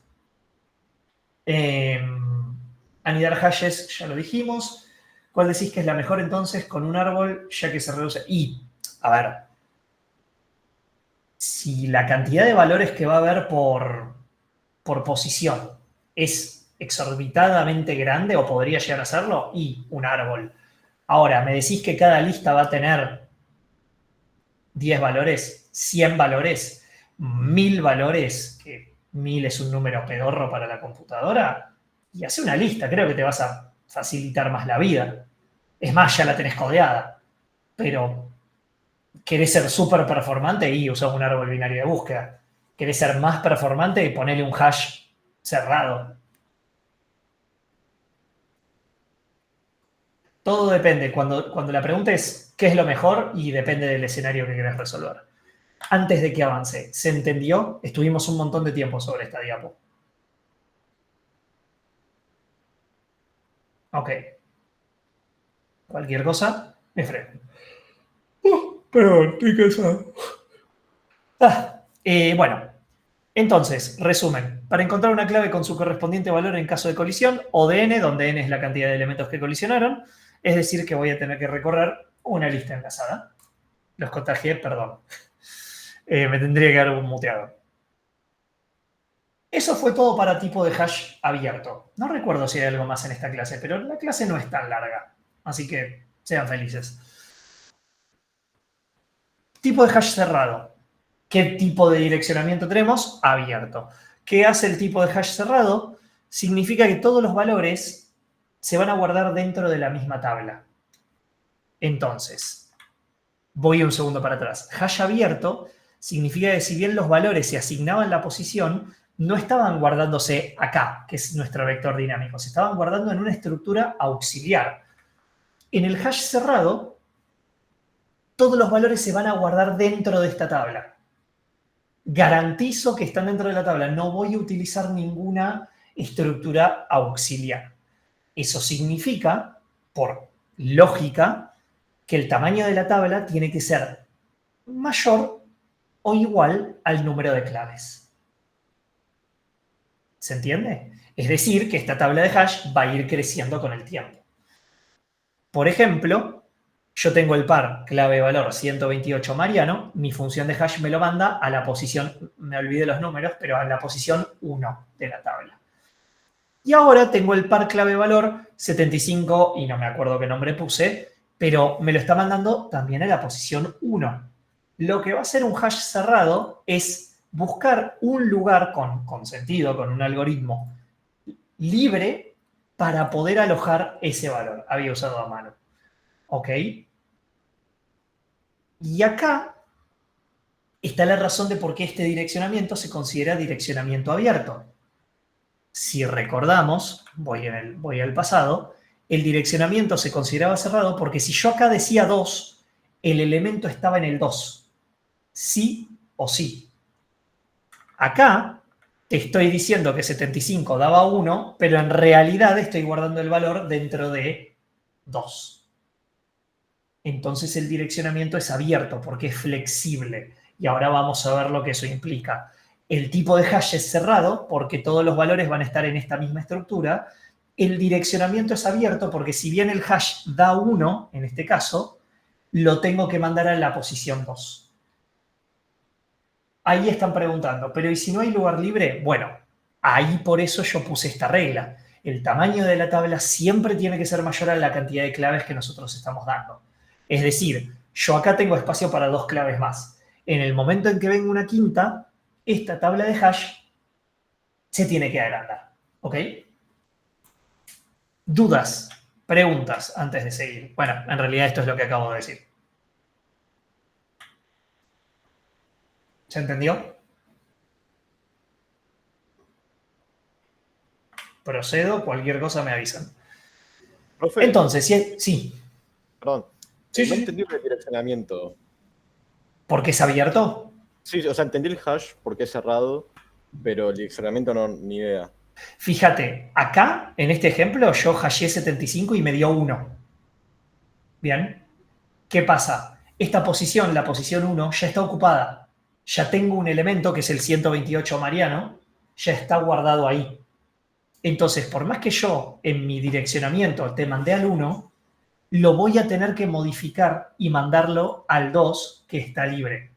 Anidar hashes, ya lo dijimos. ¿Cuál decís que es la mejor entonces con un árbol ya que se reduce? Y, a ver, si la cantidad de valores que va a haber por posición es exorbitadamente grande o podría llegar a serlo, y un árbol. Ahora, me decís que cada lista va a tener 10 valores, 100 valores, 1000 valores, que 1000 es un número pedorro para la computadora, y hace una lista, creo que te vas a facilitar más la vida. Es más, ya la tenés codeada, pero querés ser súper performante y usás un árbol binario de búsqueda. Querés ser más performante y ponele un hash cerrado. Todo depende. Cuando la pregunta es ¿qué es lo mejor? Y depende del escenario que querés resolver. Antes de que avance, ¿se entendió? Estuvimos un montón de tiempo sobre esta diapo. Ok. Cualquier cosa, me freno. Perdón, estoy cansado. Bueno, entonces, resumen. Para encontrar una clave con su correspondiente valor en caso de colisión, o de n, donde n es la cantidad de elementos que colisionaron, es decir, que voy a tener que recorrer una lista enlazada. Los contagié, perdón. Me tendría que haber muteado. Eso fue todo para tipo de hash abierto. No recuerdo si hay algo más en esta clase, pero la clase no es tan larga. Así que sean felices. Tipo de hash cerrado. ¿Qué tipo de direccionamiento tenemos? Abierto. ¿Qué hace el tipo de hash cerrado? Significa que todos los valores se van a guardar dentro de la misma tabla. Entonces, voy un segundo para atrás. Hash abierto significa que si bien los valores se asignaban la posición, no estaban guardándose acá, que es nuestro vector dinámico, se estaban guardando en una estructura auxiliar. En el hash cerrado, todos los valores se van a guardar dentro de esta tabla. Garantizo que están dentro de la tabla, no voy a utilizar ninguna estructura auxiliar. Eso significa, por lógica, que el tamaño de la tabla tiene que ser mayor o igual al número de claves. ¿Se entiende? Es decir, que esta tabla de hash va a ir creciendo con el tiempo. Por ejemplo, yo tengo el par clave-valor 128 Mariano, mi función de hash me lo manda a la posición, me olvidé los números, pero a la posición 1 de la tabla. Y ahora tengo el par clave-valor 75, y no me acuerdo qué nombre puse, pero me lo está mandando también a la posición 1. Lo que va a hacer un hash cerrado es buscar un lugar con sentido, con un algoritmo libre para poder alojar ese valor. Había usado a mano. ¿Ok? Y acá está la razón de por qué este direccionamiento se considera direccionamiento abierto. Si recordamos, voy al pasado, el direccionamiento se consideraba cerrado porque si yo acá decía 2, el elemento estaba en el 2. Sí o sí. Acá te estoy diciendo que 75 daba 1, pero en realidad estoy guardando el valor dentro de 2. Entonces el direccionamiento es abierto porque es flexible. Y ahora vamos a ver lo que eso implica. El tipo de hash es cerrado porque todos los valores van a estar en esta misma estructura. El direccionamiento es abierto porque si bien el hash da 1, en este caso, lo tengo que mandar a la posición 2. Ahí están preguntando, pero ¿y si no hay lugar libre? Bueno, ahí por eso yo puse esta regla. El tamaño de la tabla siempre tiene que ser mayor a la cantidad de claves que nosotros estamos dando. Es decir, yo acá tengo espacio para 2 claves más. En el momento en que venga una quinta, esta tabla de hash se tiene que agrandar. ¿Ok? ¿Dudas? ¿Preguntas antes de seguir? Bueno, en realidad esto es lo que acabo de decir. ¿Se entendió? Procedo, cualquier cosa me avisan. Profe, Entonces, sí. perdón. Sí, No sí. entendí el direccionamiento. ¿Por qué es abierto? Sí, o sea, entendí el hash porque es cerrado, pero el direccionamiento no, ni idea. Fíjate, acá, en este ejemplo, yo hashé 75 y me dio 1. ¿Bien? ¿Qué pasa? Esta posición, la posición 1, ya está ocupada. Ya tengo un elemento, que es el 128 mariano, ya está guardado ahí. Entonces, por más que yo en mi direccionamiento te mandé al 1, lo voy a tener que modificar y mandarlo al 2, que está libre.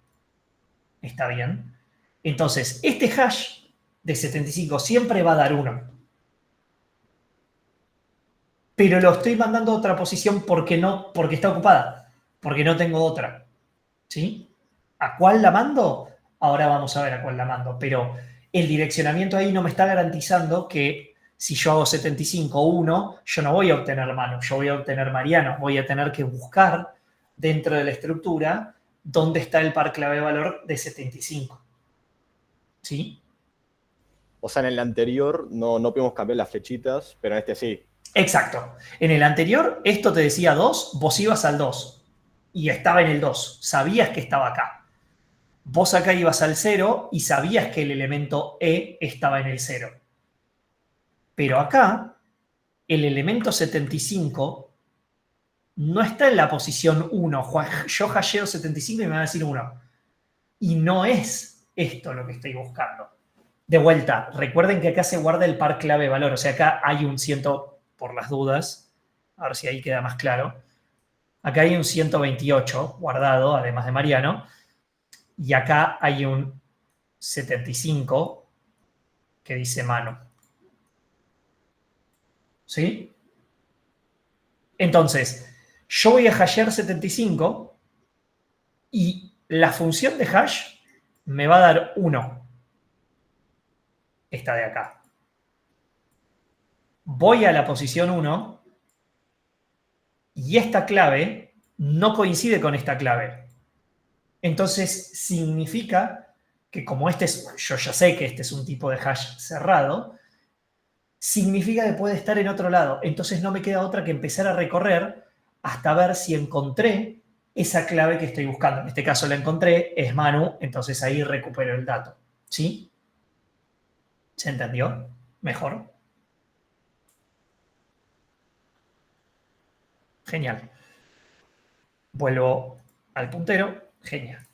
¿Está bien? Entonces, este hash de 75 siempre va a dar 1. Pero lo estoy mandando a otra posición porque está ocupada, porque no tengo otra. ¿Sí? ¿A cuál la mando? Ahora vamos a ver a cuál la mando, pero el direccionamiento ahí no me está garantizando que si yo hago 75-1, yo no voy a obtener Manu, yo voy a obtener Mariano, voy a tener que buscar dentro de la estructura dónde está el par clave valor de 75. ¿Sí? O sea, en el anterior no pudimos cambiar las flechitas, pero en este sí. Exacto. En el anterior, esto te decía 2, vos ibas al 2 y estaba en el 2, sabías que estaba acá. Vos acá ibas al 0 y sabías que el elemento E estaba en el 0. Pero acá, el elemento 75 no está en la posición 1. Yo hasheo 75 y me va a decir 1. Y no es esto lo que estoy buscando. De vuelta, recuerden que acá se guarda el par clave valor. O sea, acá hay un 100, por las dudas, a ver si ahí queda más claro. Acá hay un 128 guardado, además de Mariano. Y acá hay un 75 que dice Manu. ¿Sí? Entonces, yo voy a hashear 75 y la función de hash me va a dar 1. Esta de acá. Voy a la posición 1 y esta clave no coincide con esta clave. Entonces, significa que como yo ya sé que este es un tipo de hash cerrado, significa que puede estar en otro lado. Entonces no me queda otra que empezar a recorrer hasta ver si encontré esa clave que estoy buscando. En este caso la encontré, es Manu, entonces ahí recupero el dato. ¿Sí? ¿Se entendió? Mejor. Genial. Vuelvo al puntero. Genial.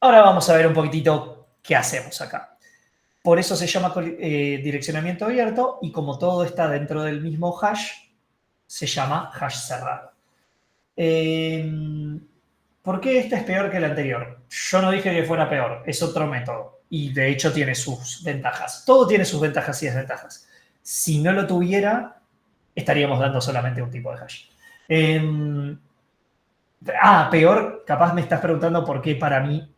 Ahora vamos a ver un poquitito qué hacemos acá. Por eso se llama direccionamiento abierto y como todo está dentro del mismo hash, se llama hash cerrado. ¿Por qué esta es peor que la anterior? Yo no dije que fuera peor, es otro método y de hecho tiene sus ventajas. Todo tiene sus ventajas y desventajas. Si no lo tuviera, estaríamos dando solamente un tipo de hash. Peor, capaz me estás preguntando por qué para mí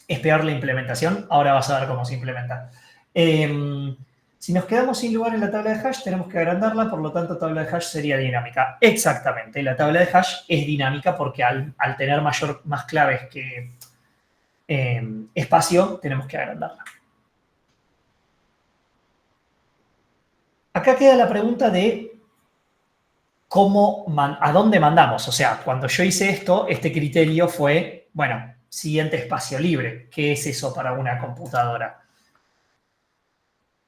es peor la implementación. Ahora vas a ver cómo se implementa. Si nos quedamos sin lugar en la tabla de hash, tenemos que agrandarla, por lo tanto, tabla de hash sería dinámica. Exactamente, la tabla de hash es dinámica porque al tener más claves que espacio, tenemos que agrandarla. Acá queda la pregunta de a dónde mandamos. O sea, cuando yo hice esto, este criterio fue, bueno, siguiente espacio libre. ¿Qué es eso para una computadora?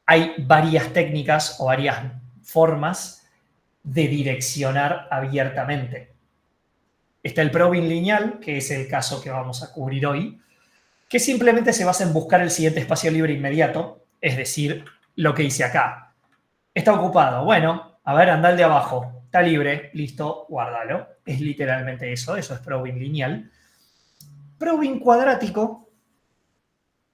Hay varias técnicas o varias formas de direccionar abiertamente. Está el probing lineal, que es el caso que vamos a cubrir hoy, que simplemente se basa en buscar el siguiente espacio libre inmediato, es decir, lo que hice acá. Está ocupado. Bueno, a ver, anda el de abajo. Está libre. Listo, guárdalo. Es literalmente eso. Eso es probing lineal. Probing cuadrático,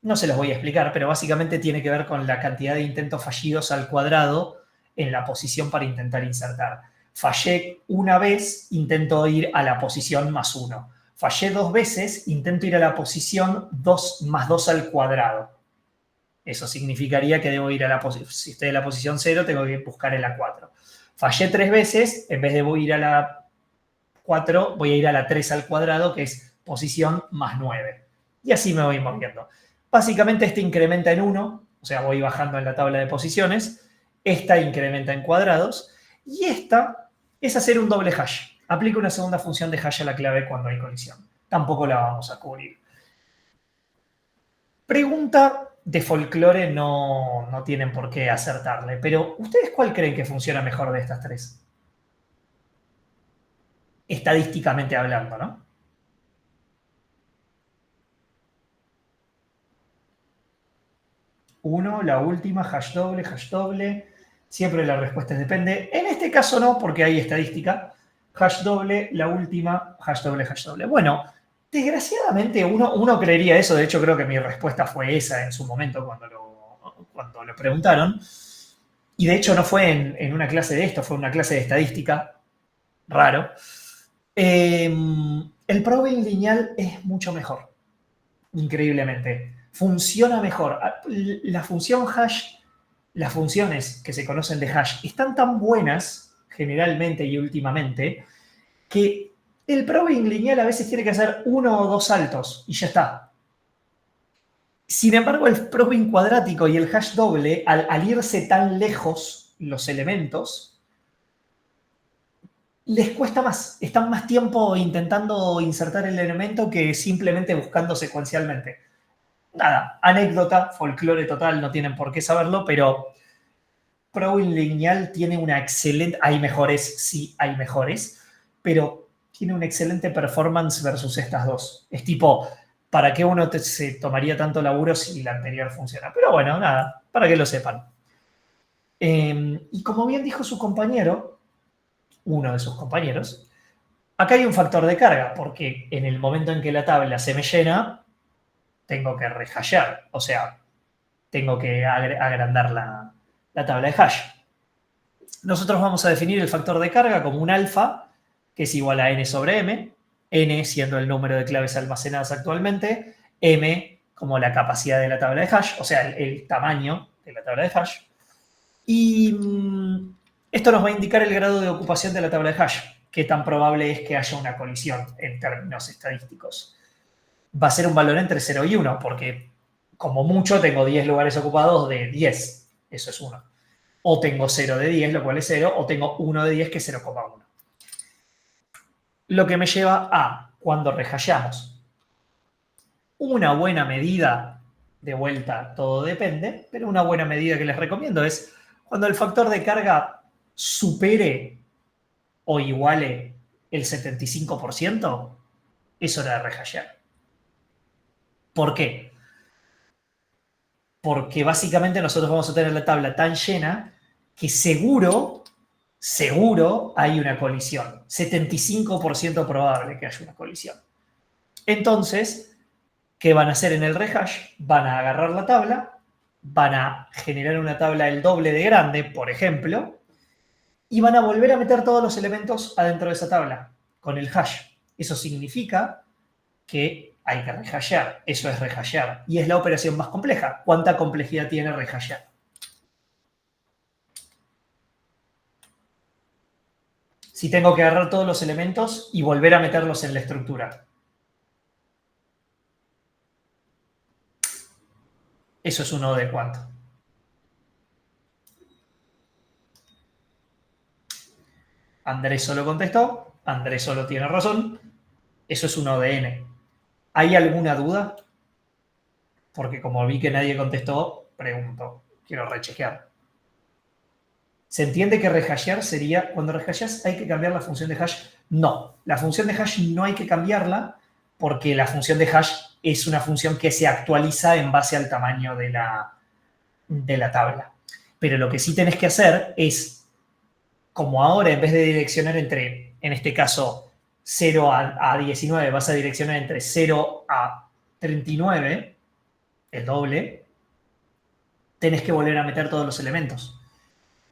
no se los voy a explicar, pero básicamente tiene que ver con la cantidad de intentos fallidos al cuadrado en la posición para intentar insertar. Fallé una vez, intento ir a la posición +1. Fallé 2 veces, intento ir a la posición 2 más 2 al cuadrado. Eso significaría que debo ir a la posición, si estoy en la posición 0, tengo que buscar en la 4. Fallé 3 veces, en vez de ir a la 4, voy a ir a la 3 al cuadrado, que es posición +9. Y así me voy moviendo. Básicamente este incrementa en 1, o sea, voy bajando en la tabla de posiciones. Esta incrementa en cuadrados. Y esta es hacer un doble hash. Aplica una segunda función de hash a la clave cuando hay colisión. Tampoco la vamos a cubrir. Pregunta de folclore, no tienen por qué acertarle, pero ¿ustedes cuál creen que funciona mejor de estas tres? Estadísticamente hablando, ¿no? Uno, la última, hash doble. Siempre la respuesta es depende. En este caso no, porque hay estadística. Hash doble, la última, hash doble. Bueno, desgraciadamente uno creería eso. De hecho, creo que mi respuesta fue esa en su momento cuando lo preguntaron. Y de hecho no fue en una clase de esto, fue una clase de estadística. Raro. El probing lineal es mucho mejor. Increíblemente. Funciona mejor. La función hash, las funciones que se conocen de hash, están tan buenas, generalmente y últimamente, que el probing lineal a veces tiene que hacer 1 o 2 saltos y ya está. Sin embargo, el probing cuadrático y el hash doble, al irse tan lejos los elementos, les cuesta más. Están más tiempo intentando insertar el elemento que simplemente buscando secuencialmente. Nada, anécdota, folclore total, no tienen por qué saberlo, pero probing lineal tiene una excelente... Hay mejores, sí, hay mejores, pero tiene una excelente performance versus estas dos. Es tipo, ¿para qué uno se tomaría tanto laburo si la anterior funciona? Pero bueno, nada, para que lo sepan. Y como bien dijo su compañero, uno de sus compañeros, acá hay un factor de carga, porque en el momento en que la tabla se me llena, tengo que rehashear, o sea, tengo que agrandar la tabla de hash. Nosotros vamos a definir el factor de carga como un alfa, que es igual a n sobre m, n siendo el número de claves almacenadas actualmente, m como la capacidad de la tabla de hash, o sea, el tamaño de la tabla de hash. Y esto nos va a indicar el grado de ocupación de la tabla de hash, qué tan probable es que haya una colisión en términos estadísticos. Va a ser un valor entre 0 y 1, porque como mucho tengo 10 lugares ocupados de 10, eso es 1. O tengo 0 de 10, lo cual es 0, o tengo 1 de 10, que es 0,1. Lo que me lleva a, cuando rehasheamos, una buena medida, de vuelta todo depende, pero una buena medida que les recomiendo es cuando el factor de carga supere o iguale el 75%, es hora de rehashear. ¿Por qué? Porque básicamente nosotros vamos a tener la tabla tan llena que seguro hay una colisión. 75% probable que haya una colisión. Entonces, ¿qué van a hacer en el rehash? Van a agarrar la tabla, van a generar una tabla el doble de grande, por ejemplo, y van a volver a meter todos los elementos adentro de esa tabla con el hash. Eso significa que hay que rehashear. Eso es rehashear. Y es la operación más compleja. ¿Cuánta complejidad tiene rehashear? Si tengo que agarrar todos los elementos y volver a meterlos en la estructura. Eso es un O de cuánto. Andrés solo contestó. Andrés solo tiene razón. Eso es un O de n. ¿Hay alguna duda? Porque como vi que nadie contestó, pregunto. Quiero rechequear. ¿Se entiende que rehashear sería, cuando rehasheas hay que cambiar la función de hash? No, la función de hash no hay que cambiarla porque la función de hash es una función que se actualiza en base al tamaño de la tabla. Pero lo que sí tenés que hacer es, como ahora en vez de direccionar entre, en este caso, 0 a 19, vas a direccionar entre 0 a 39, el doble, tenés que volver a meter todos los elementos.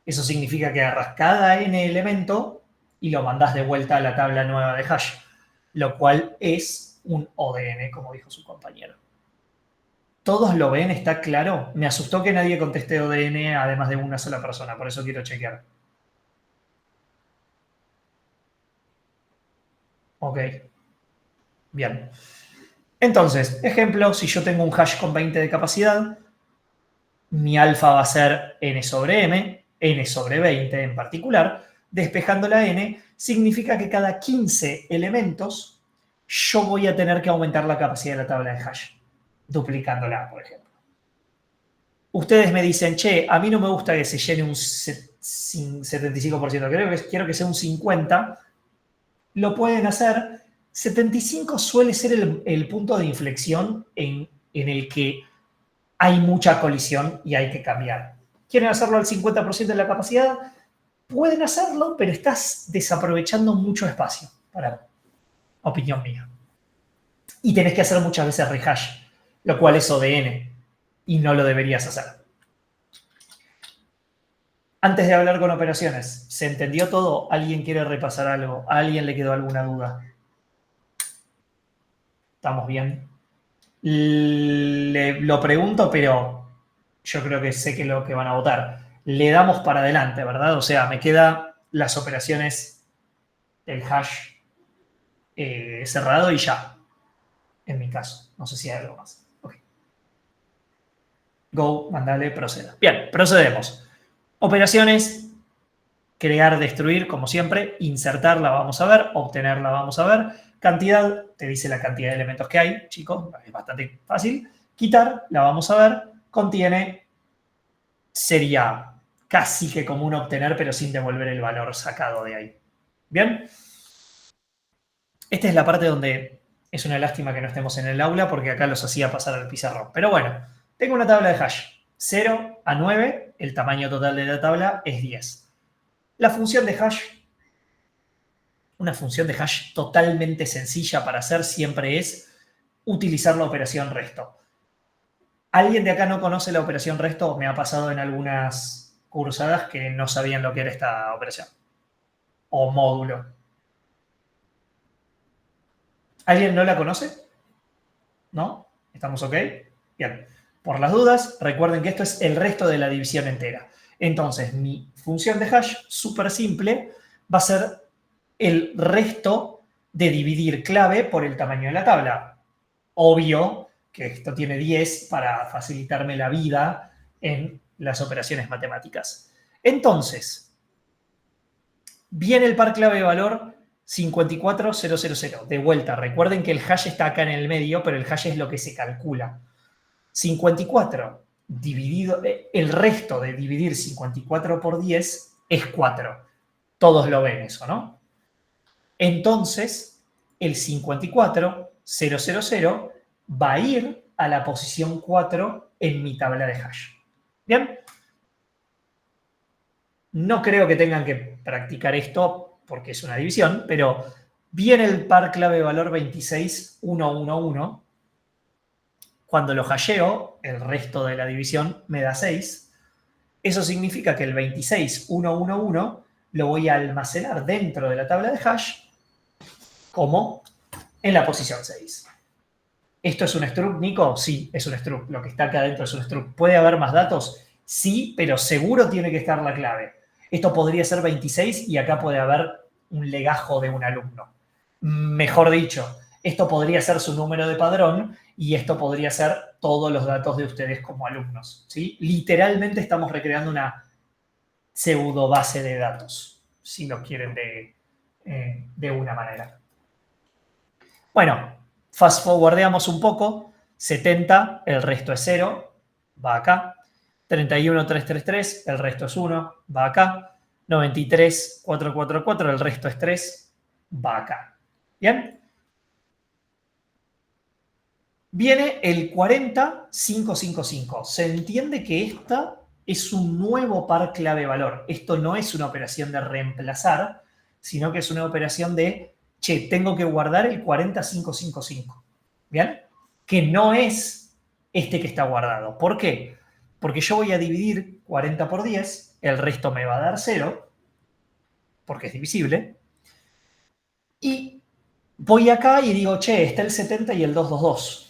Eso significa que agarras cada n elemento y lo mandás de vuelta a la tabla nueva de hash, lo cual es un O de n, como dijo su compañero. ¿Todos lo ven? ¿Está claro? Me asustó que nadie conteste O de n además de una sola persona, por eso quiero chequear. Ok. Bien. Entonces, ejemplo, si yo tengo un hash con 20 de capacidad, mi alfa va a ser n sobre m, n sobre 20 en particular. Despejando la n, significa que cada 15 elementos yo voy a tener que aumentar la capacidad de la tabla de hash, duplicándola, por ejemplo. Ustedes me dicen, che, a mí no me gusta que se llene un 75%, quiero que sea un 50%. Lo pueden hacer. 75 suele ser el punto de inflexión en el que hay mucha colisión y hay que cambiar. ¿Quieren hacerlo al 50% de la capacidad? Pueden hacerlo, pero estás desaprovechando mucho espacio, para opinión mía. Y tenés que hacer muchas veces rehash, lo cual es O de n, y no lo deberías hacer. Antes de hablar con operaciones, ¿se entendió todo? ¿Alguien quiere repasar algo? ¿A alguien le quedó alguna duda? ¿Estamos bien? Lo pregunto, pero yo creo que sé que lo que van a votar. Le damos para adelante, ¿verdad? O sea, me quedan las operaciones del hash cerrado y ya, en mi caso. No sé si hay algo más. Okay. Go, mandale, proceda. Bien, procedemos. Operaciones, crear, destruir, como siempre. Insertar, la vamos a ver. Obtener, la vamos a ver. Cantidad, te dice la cantidad de elementos que hay, chicos, es bastante fácil. Quitar, la vamos a ver. Contiene, sería casi que común obtener, pero sin devolver el valor sacado de ahí. ¿Bien? Esta es la parte donde es una lástima que no estemos en el aula, porque acá los hacía pasar al pizarrón. Pero bueno, tengo una tabla de hash. 0 a 9, el tamaño total de la tabla es 10. La función de hash, una función de hash totalmente sencilla para hacer siempre es utilizar la operación resto. ¿Alguien de acá no conoce la operación resto? Me ha pasado en algunas cursadas que no sabían lo que era esta operación. O módulo. ¿Alguien no la conoce? ¿No? ¿Estamos ok? Bien. Por las dudas, recuerden que esto es el resto de la división entera. Entonces, mi función de hash, súper simple, va a ser el resto de dividir clave por el tamaño de la tabla. Obvio que esto tiene 10 para facilitarme la vida en las operaciones matemáticas. Entonces, viene el par clave de valor 54000. De vuelta, recuerden que el hash está acá en el medio, pero el hash es lo que se calcula. 54 dividido, el resto de dividir 54 por 10 es 4. Todos lo ven eso, ¿no? Entonces, el 54000 va a ir a la posición 4 en mi tabla de hash. ¿Bien? No creo que tengan que practicar esto porque es una división, pero viene el par clave valor 26111. Cuando lo hasheo, el resto de la división me da 6. Eso significa que el 26111 lo voy a almacenar dentro de la tabla de hash como en la posición 6. ¿Esto es un struct, Nico? Sí, es un struct. Lo que está acá adentro es un struct. ¿Puede haber más datos? Sí, pero seguro tiene que estar la clave. Esto podría ser 26 y acá puede haber un legajo de un alumno. Mejor dicho, esto podría ser su número de padrón y esto podría ser todos los datos de ustedes como alumnos, ¿sí? Literalmente estamos recreando una pseudo base de datos, si lo quieren de una manera. Bueno, fast forwardeamos un poco. 70, el resto es 0, va acá. 31, 333, el resto es 1, va acá. 93, 444, el resto es 3, va acá. ¿Bien? Viene el 40, 555. Se entiende que esta es un nuevo par clave-valor. Esto no es una operación de reemplazar, sino que es una operación de, che, tengo que guardar el 40555. ¿Bien? Que no es este que está guardado. ¿Por qué? Porque yo voy a dividir 40 por 10, el resto me va a dar 0, porque es divisible, y voy acá y digo, che, está el 70 y el 222.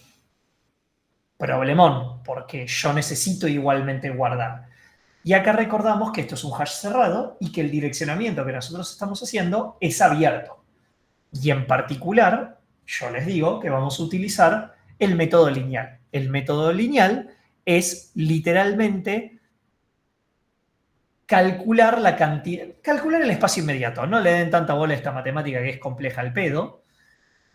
Problemón, porque yo necesito igualmente guardar. Y acá recordamos que esto es un hash cerrado y que el direccionamiento que nosotros estamos haciendo es abierto. Y en particular, yo les digo que vamos a utilizar el método lineal. El método lineal es literalmente calcular la cantidad, calcular el espacio inmediato. No le den tanta bola a esta matemática que es compleja al pedo,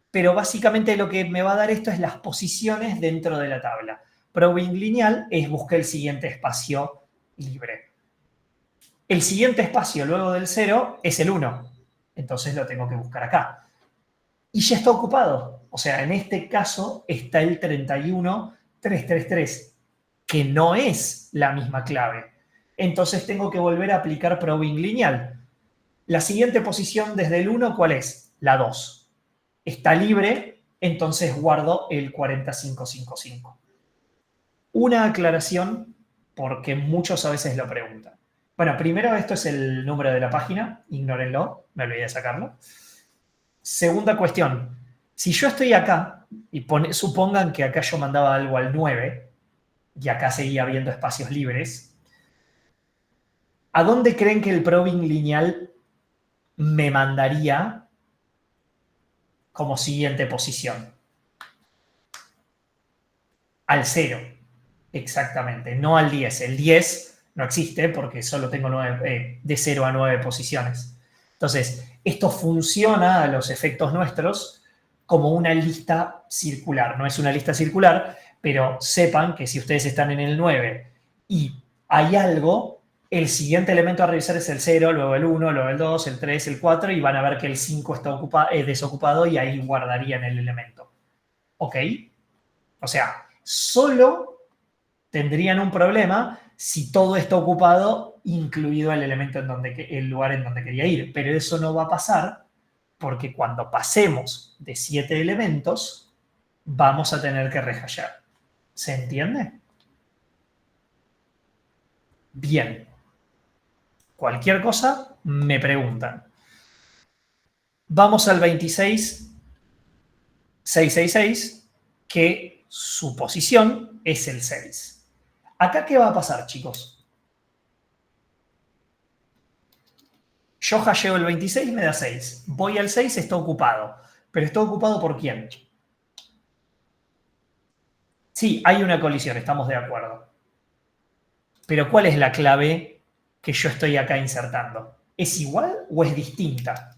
pero básicamente lo que me va a dar esto es las posiciones dentro de la tabla. Probing lineal es buscar el siguiente espacio libre. El siguiente espacio luego del 0 es el 1. Entonces lo tengo que buscar acá. Y ya está ocupado. O sea, en este caso está el 31333, que no es la misma clave. Entonces tengo que volver a aplicar probing lineal. La siguiente posición desde el 1, ¿cuál es? La 2. Está libre, entonces guardo el 40555. Una aclaración, porque muchos a veces lo preguntan. Bueno, primero esto es el número de la página, ignórenlo, me olvidé de sacarlo. Segunda cuestión, si yo estoy acá, y supongan que acá yo mandaba algo al 9, y acá seguía habiendo espacios libres, ¿a dónde creen que el probing lineal me mandaría como siguiente posición? Al 0, exactamente, no al 10. El 10 no existe porque solo tengo de 0 a 9 posiciones. Entonces, esto funciona a los efectos nuestros como una lista circular. No es una lista circular, pero sepan que si ustedes están en el 9 y hay algo, el siguiente elemento a revisar es el 0, luego el 1, luego el 2, el 3, el 4, y van a ver que el 5 está desocupado y ahí guardarían el elemento. ¿Ok? O sea, solo tendrían un problema si todo está ocupado, incluido el elemento el lugar en donde quería ir. Pero eso no va a pasar porque cuando pasemos de 7 elementos, vamos a tener que rehashear. ¿Se entiende? Bien. Cualquier cosa, me preguntan. Vamos al 26666, que su posición es el 6. ¿Acá qué va a pasar, chicos? Yo hasheo el 26, me da 6. Voy al 6, está ocupado. ¿Pero está ocupado por quién? Sí, hay una colisión, estamos de acuerdo. Pero ¿cuál es la clave que yo estoy acá insertando? ¿Es igual o es distinta?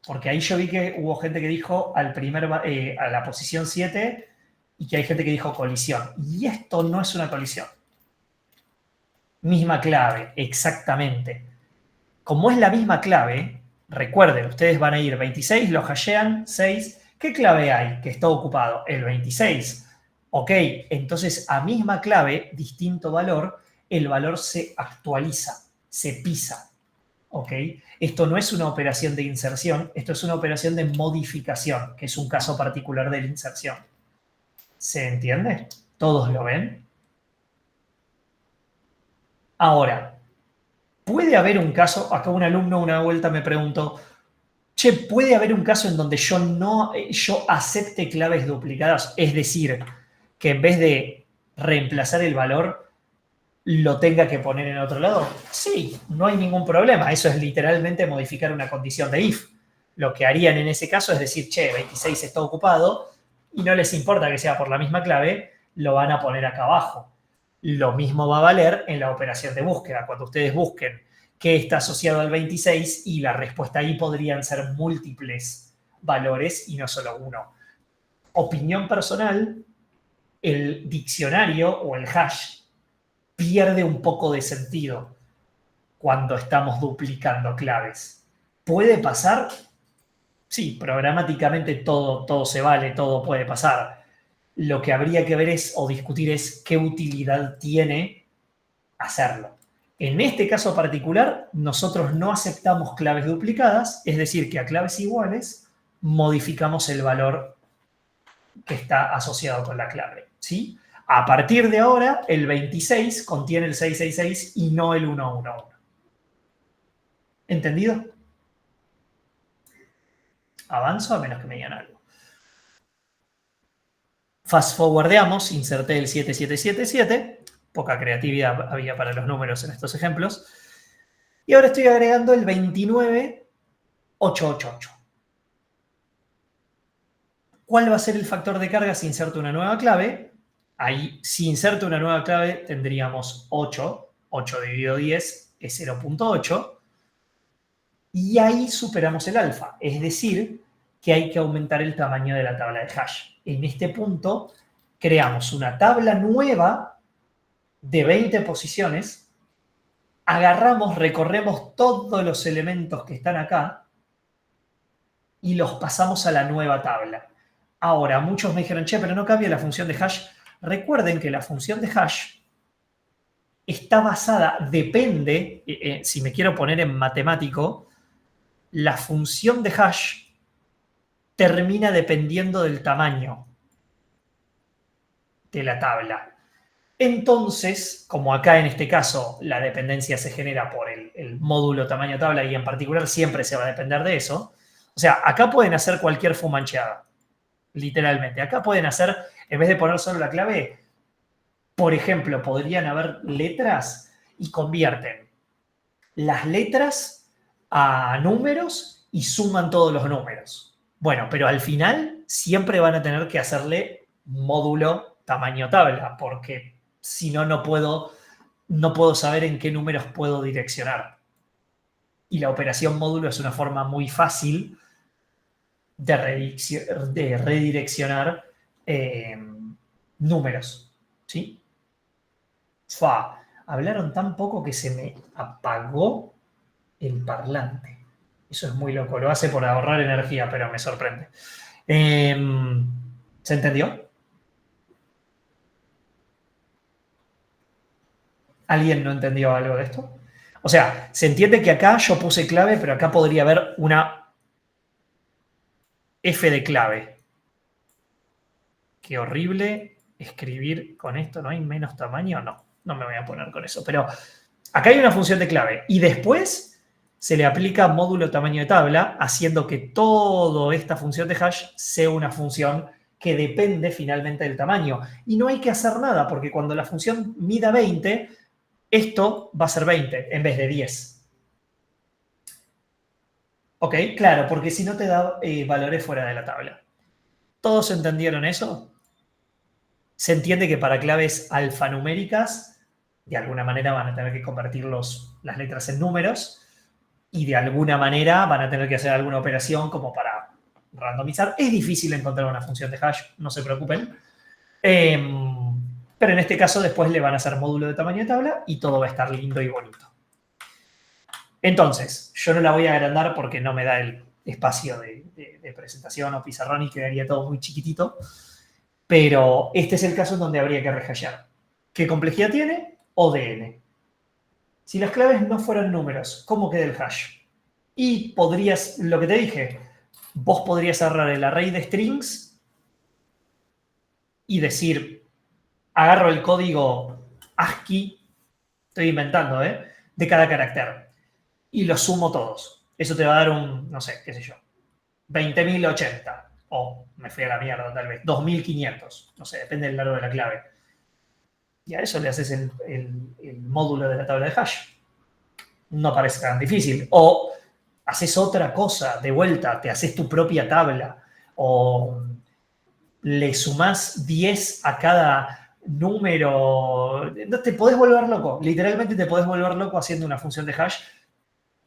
Porque ahí yo vi que hubo gente que dijo a la posición 7 y que hay gente que dijo colisión. Y esto no es una colisión. Misma clave, exactamente. Como es la misma clave, recuerden, ustedes van a ir 26, lo hashean, 6. ¿Qué clave hay que está ocupado? El 26. Ok, entonces a misma clave, distinto valor, el valor se actualiza, se pisa. ¿Ok? Esto no es una operación de inserción, esto es una operación de modificación, que es un caso particular de la inserción. ¿Se entiende? ¿Todos lo ven? Ahora, puede haber un caso, acá un alumno una vuelta me preguntó, che, ¿puede haber un caso en donde yo acepte claves duplicadas? Es decir, que en vez de reemplazar el valor, lo tenga que poner en otro lado. Sí, no hay ningún problema. Eso es literalmente modificar una condición de if. Lo que harían en ese caso es decir, che, 26 está ocupado y no les importa que sea por la misma clave, lo van a poner acá abajo. Lo mismo va a valer en la operación de búsqueda. Cuando ustedes busquen qué está asociado al 26 y la respuesta ahí podrían ser múltiples valores y no solo uno. Opinión personal, el diccionario o el hash pierde un poco de sentido cuando estamos duplicando claves. ¿Puede pasar? Sí, programáticamente todo se vale, todo puede pasar. Lo que habría que ver o discutir es qué utilidad tiene hacerlo. En este caso particular, nosotros no aceptamos claves duplicadas, es decir, que a claves iguales modificamos el valor que está asociado con la clave, ¿sí? A partir de ahora, el 26 contiene el 666 y no el 111. ¿Entendido? Avanzo a menos que me digan algo. Fast forwardeamos, inserté el 7777. Poca creatividad había para los números en estos ejemplos. Y ahora estoy agregando el 29888. ¿Cuál va a ser el factor de carga si inserto una nueva clave? Ahí, si inserto una nueva clave, tendríamos 8. 8 dividido 10 es 0.8. Y ahí superamos el alfa. Es decir, que hay que aumentar el tamaño de la tabla de hash. En este punto, creamos una tabla nueva de 20 posiciones. Agarramos, recorremos todos los elementos que están acá y los pasamos a la nueva tabla. Ahora, muchos me dijeron, che, pero no cambia la función de hash. Recuerden que la función de hash está basada, depende, si me quiero poner en matemático, la función de hash termina dependiendo del tamaño de la tabla. Entonces, como acá en este caso la dependencia se genera por el módulo tamaño tabla y en particular siempre se va a depender de eso, o sea, acá pueden hacer cualquier fumancheada, literalmente. Acá pueden hacer, en vez de poner solo la clave, por ejemplo, podrían haber letras y convierten las letras a números y suman todos los números. Bueno, pero al final siempre van a tener que hacerle módulo tamaño tabla, porque si no, no puedo saber en qué números puedo direccionar. Y la operación módulo es una forma muy fácil de redireccionar números, ¿sí? Hablaron tan poco que se me apagó el parlante. Eso es muy loco. Lo hace por ahorrar energía, pero me sorprende. ¿Se entendió? ¿Alguien no entendió algo de esto? O sea, se entiende que acá yo puse clave, pero acá podría haber una F de clave. Qué horrible escribir con esto. ¿No hay menos tamaño? No me voy a poner con eso. Pero acá hay una función de clave. Y después se le aplica módulo tamaño de tabla, haciendo que toda esta función de hash sea una función que depende finalmente del tamaño. Y no hay que hacer nada, porque cuando la función mida 20, esto va a ser 20 en vez de 10. ¿Ok? Claro, porque si no te da valores fuera de la tabla. ¿Todos entendieron eso? Se entiende que para claves alfanuméricas, de alguna manera van a tener que convertir las letras en números y de alguna manera van a tener que hacer alguna operación como para randomizar. Es difícil encontrar una función de hash, no se preocupen. Pero en este caso después le van a hacer módulo de tamaño de tabla y todo va a estar lindo y bonito. Entonces, yo no la voy a agrandar porque no me da el espacio de presentación o pizarrón y quedaría todo muy chiquitito. Pero este es el caso en donde habría que rehashear. ¿Qué complejidad tiene? ODN. Si las claves no fueran números, ¿cómo queda el hash? Y podrías, lo que te dije, vos podrías agarrar el array de strings y decir, agarro el código ASCII, estoy inventando, de cada carácter. Y los sumo todos. Eso te va a dar un, no sé, qué sé yo, 20.080. O me fui a la mierda tal vez, 2.500. No sé, depende del largo de la clave. Y a eso le haces el módulo de la tabla de hash. No parece tan difícil. O haces otra cosa de vuelta, te haces tu propia tabla. O le sumás 10 a cada número. No, te podés volver loco. Literalmente te podés volver loco haciendo una función de hash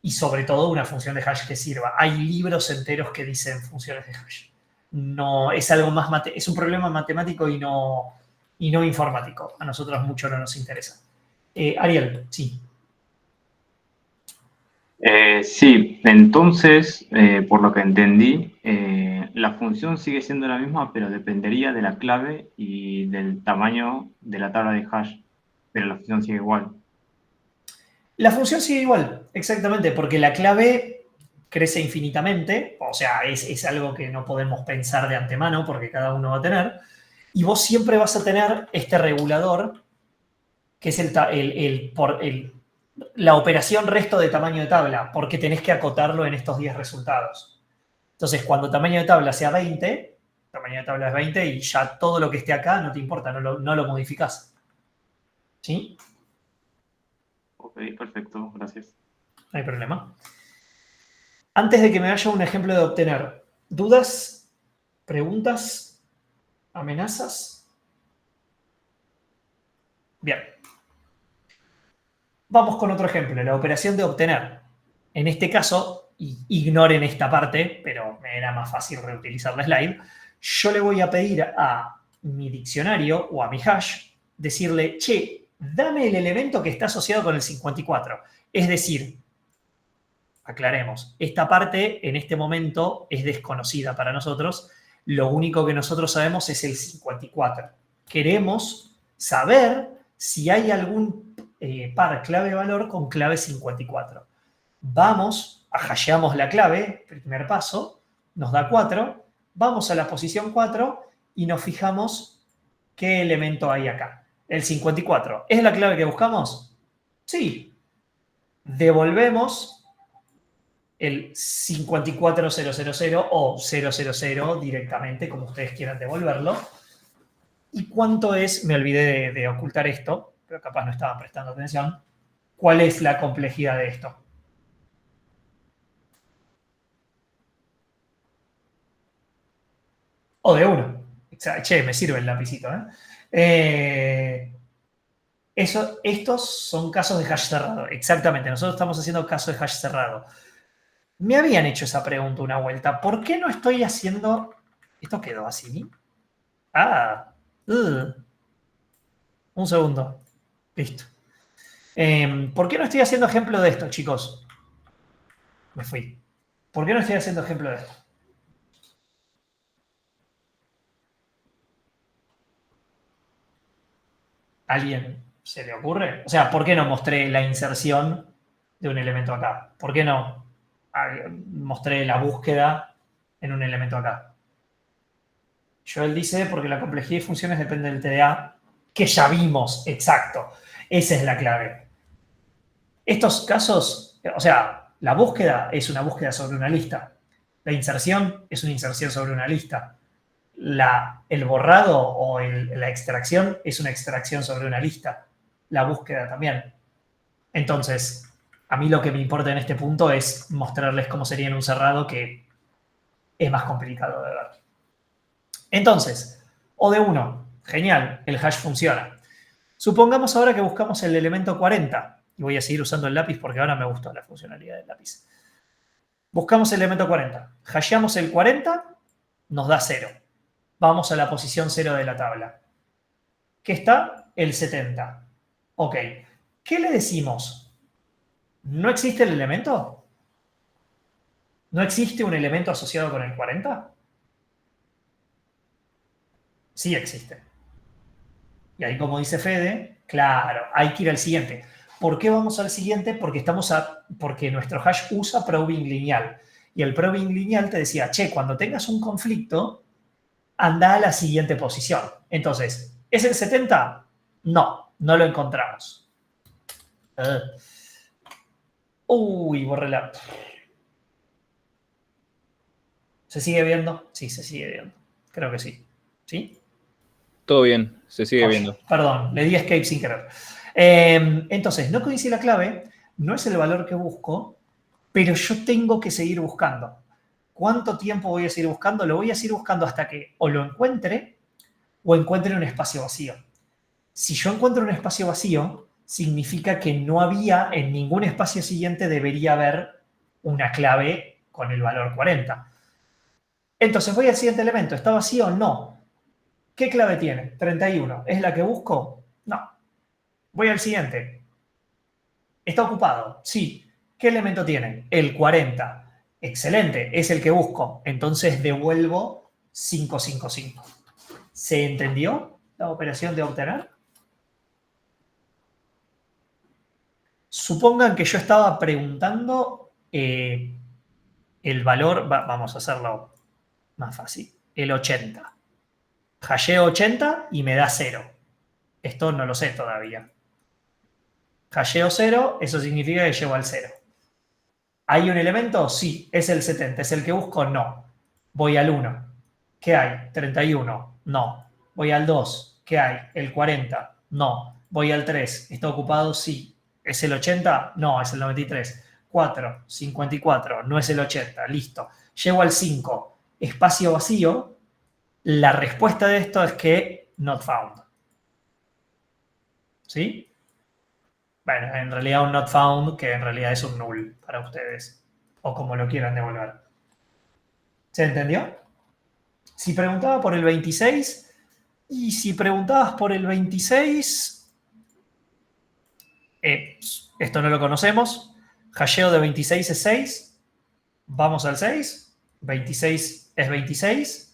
y sobre todo una función de hash que sirva. Hay libros enteros que dicen funciones de hash. No, es algo más es un problema matemático y no informático. A nosotros mucho no nos interesa. Ariel, sí. Sí, entonces, por lo que entendí, la función sigue siendo la misma, pero dependería de la clave y del tamaño de la tabla de hash, pero la función sigue igual. La función sigue igual, exactamente, porque la clave crece infinitamente, o sea, es algo que no podemos pensar de antemano porque cada uno va a tener, y vos siempre vas a tener este regulador, que es la operación resto de tamaño de tabla, porque tenés que acotarlo en estos 10 resultados. Entonces, cuando tamaño de tabla sea 20, tamaño de tabla es 20 y ya todo lo que esté acá no te importa, no lo modificás. ¿Sí? Ok, perfecto, gracias. No hay problema. Antes de que me vaya un ejemplo de obtener, ¿dudas? ¿Preguntas? ¿Amenazas? Bien. Vamos con otro ejemplo, la operación de obtener. En este caso, ignoren esta parte, pero me era más fácil reutilizar la slide. Yo le voy a pedir a mi diccionario o a mi hash, decirle, che, dame el elemento que está asociado con el 54. Es decir, aclaremos, esta parte en este momento es desconocida para nosotros. Lo único que nosotros sabemos es el 54. Queremos saber si hay algún par clave-valor con clave 54. Vamos, hasheamos la clave, primer paso, nos da 4, vamos a la posición 4 y nos fijamos qué elemento hay acá. El 54. ¿Es la clave que buscamos? Sí. Devolvemos el 54000 o 000 directamente, como ustedes quieran devolverlo. ¿Y cuánto es? Me olvidé de ocultar esto, pero capaz no estaban prestando atención. ¿Cuál es la complejidad de esto? O de 1. Che, me sirve el lapicito, estos son casos de hash cerrado. Exactamente, nosotros estamos haciendo casos de hash cerrado. Me habían hecho esa pregunta una vuelta. ¿Por qué no estoy haciendo... ¿Esto quedó así? Un segundo. Listo. ¿Por qué no estoy haciendo ejemplo de esto, chicos? Me fui. ¿Por qué no estoy haciendo ejemplo de esto? ¿Alguien se le ocurre? O sea, ¿por qué no mostré la inserción de un elemento acá? ¿Por qué no mostré la búsqueda en un elemento acá? Joel dice, porque la complejidad de funciones depende del TDA, que ya vimos, exacto. Esa es la clave. Estos casos, o sea, la búsqueda es una búsqueda sobre una lista. La inserción es una inserción sobre una lista. El borrado o la extracción es una extracción sobre una lista. La búsqueda también. Entonces, a mí lo que me importa en este punto es mostrarles cómo sería en un cerrado, que es más complicado de ver. Entonces, O de 1, genial, el hash funciona. Supongamos ahora que buscamos el elemento 40, y voy a seguir usando el lápiz porque ahora me gustó la funcionalidad del lápiz. Buscamos el elemento 40, hasheamos el 40, nos da 0. Vamos a la posición 0 de la tabla. ¿Qué está? El 70. Ok, ¿qué le decimos? ¿No existe el elemento? ¿No existe un elemento asociado con el 40? Sí existe. Y ahí, como dice Fede, claro, hay que ir al siguiente. ¿Por qué vamos al siguiente? Porque nuestro hash usa probing lineal. Y el probing lineal te decía, che, cuando tengas un conflicto, anda a la siguiente posición. Entonces, ¿es el 70? No, no lo encontramos. Uy, borré la... ¿Se sigue viendo? Sí, se sigue viendo. Creo que sí. ¿Sí? Todo bien, se sigue Ok, viendo. perdón, le di escape sin querer. Entonces, no coincide la clave, no es el valor que busco, pero yo tengo que seguir buscando. ¿Cuánto tiempo voy a seguir buscando? Lo voy a seguir buscando hasta que o lo encuentre o encuentre un espacio vacío. Si yo encuentro un espacio vacío, significa que no había en ningún espacio siguiente, debería haber una clave con el valor 40. Entonces voy al siguiente elemento. ¿Está vacío? No. ¿Qué clave tiene? 31. ¿Es la que busco? No. Voy al siguiente. ¿Está ocupado? Sí. ¿Qué elemento tiene? El 40. Excelente. Es el que busco. Entonces devuelvo 555. ¿Se entendió la operación de obtener? Supongan que yo estaba preguntando el valor, vamos a hacerlo más fácil, el 80. Hasheo 80 y me da 0. Esto no lo sé todavía. Hasheo 0, eso significa que llego al 0. ¿Hay un elemento? Sí. ¿Es el 70? ¿Es el que busco? No. Voy al 1. ¿Qué hay? 31. No. Voy al 2. ¿Qué hay? El 40. No. Voy al 3. ¿Está ocupado? Sí. ¿Es el 80? No, es el 93. 4. 54. No es el 80. Listo. Llego al 5. Espacio vacío. La respuesta de esto es que not found. ¿Sí? Bueno, en realidad un not found, que en realidad es un null para ustedes. O como lo quieran devolver. ¿Se entendió? Si preguntaba por el 26, y si preguntabas por el 26, esto no lo conocemos. Hasheo de 26 es 6. Vamos al 6. 26 es 26.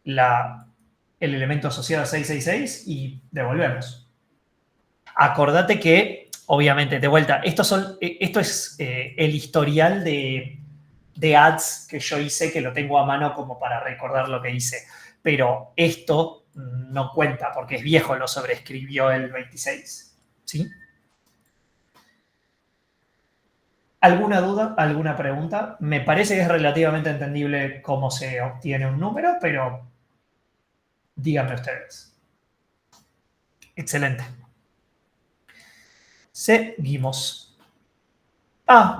El elemento asociado a 666 y devolvemos. Acordate que, obviamente, de vuelta, esto es el historial de ads que yo hice, que lo tengo a mano como para recordar lo que hice. Pero esto no cuenta porque es viejo, lo sobreescribió el 26. ¿Sí? ¿Alguna duda? ¿Alguna pregunta? Me parece que es relativamente entendible cómo se obtiene un número, pero díganme ustedes. Excelente. Seguimos.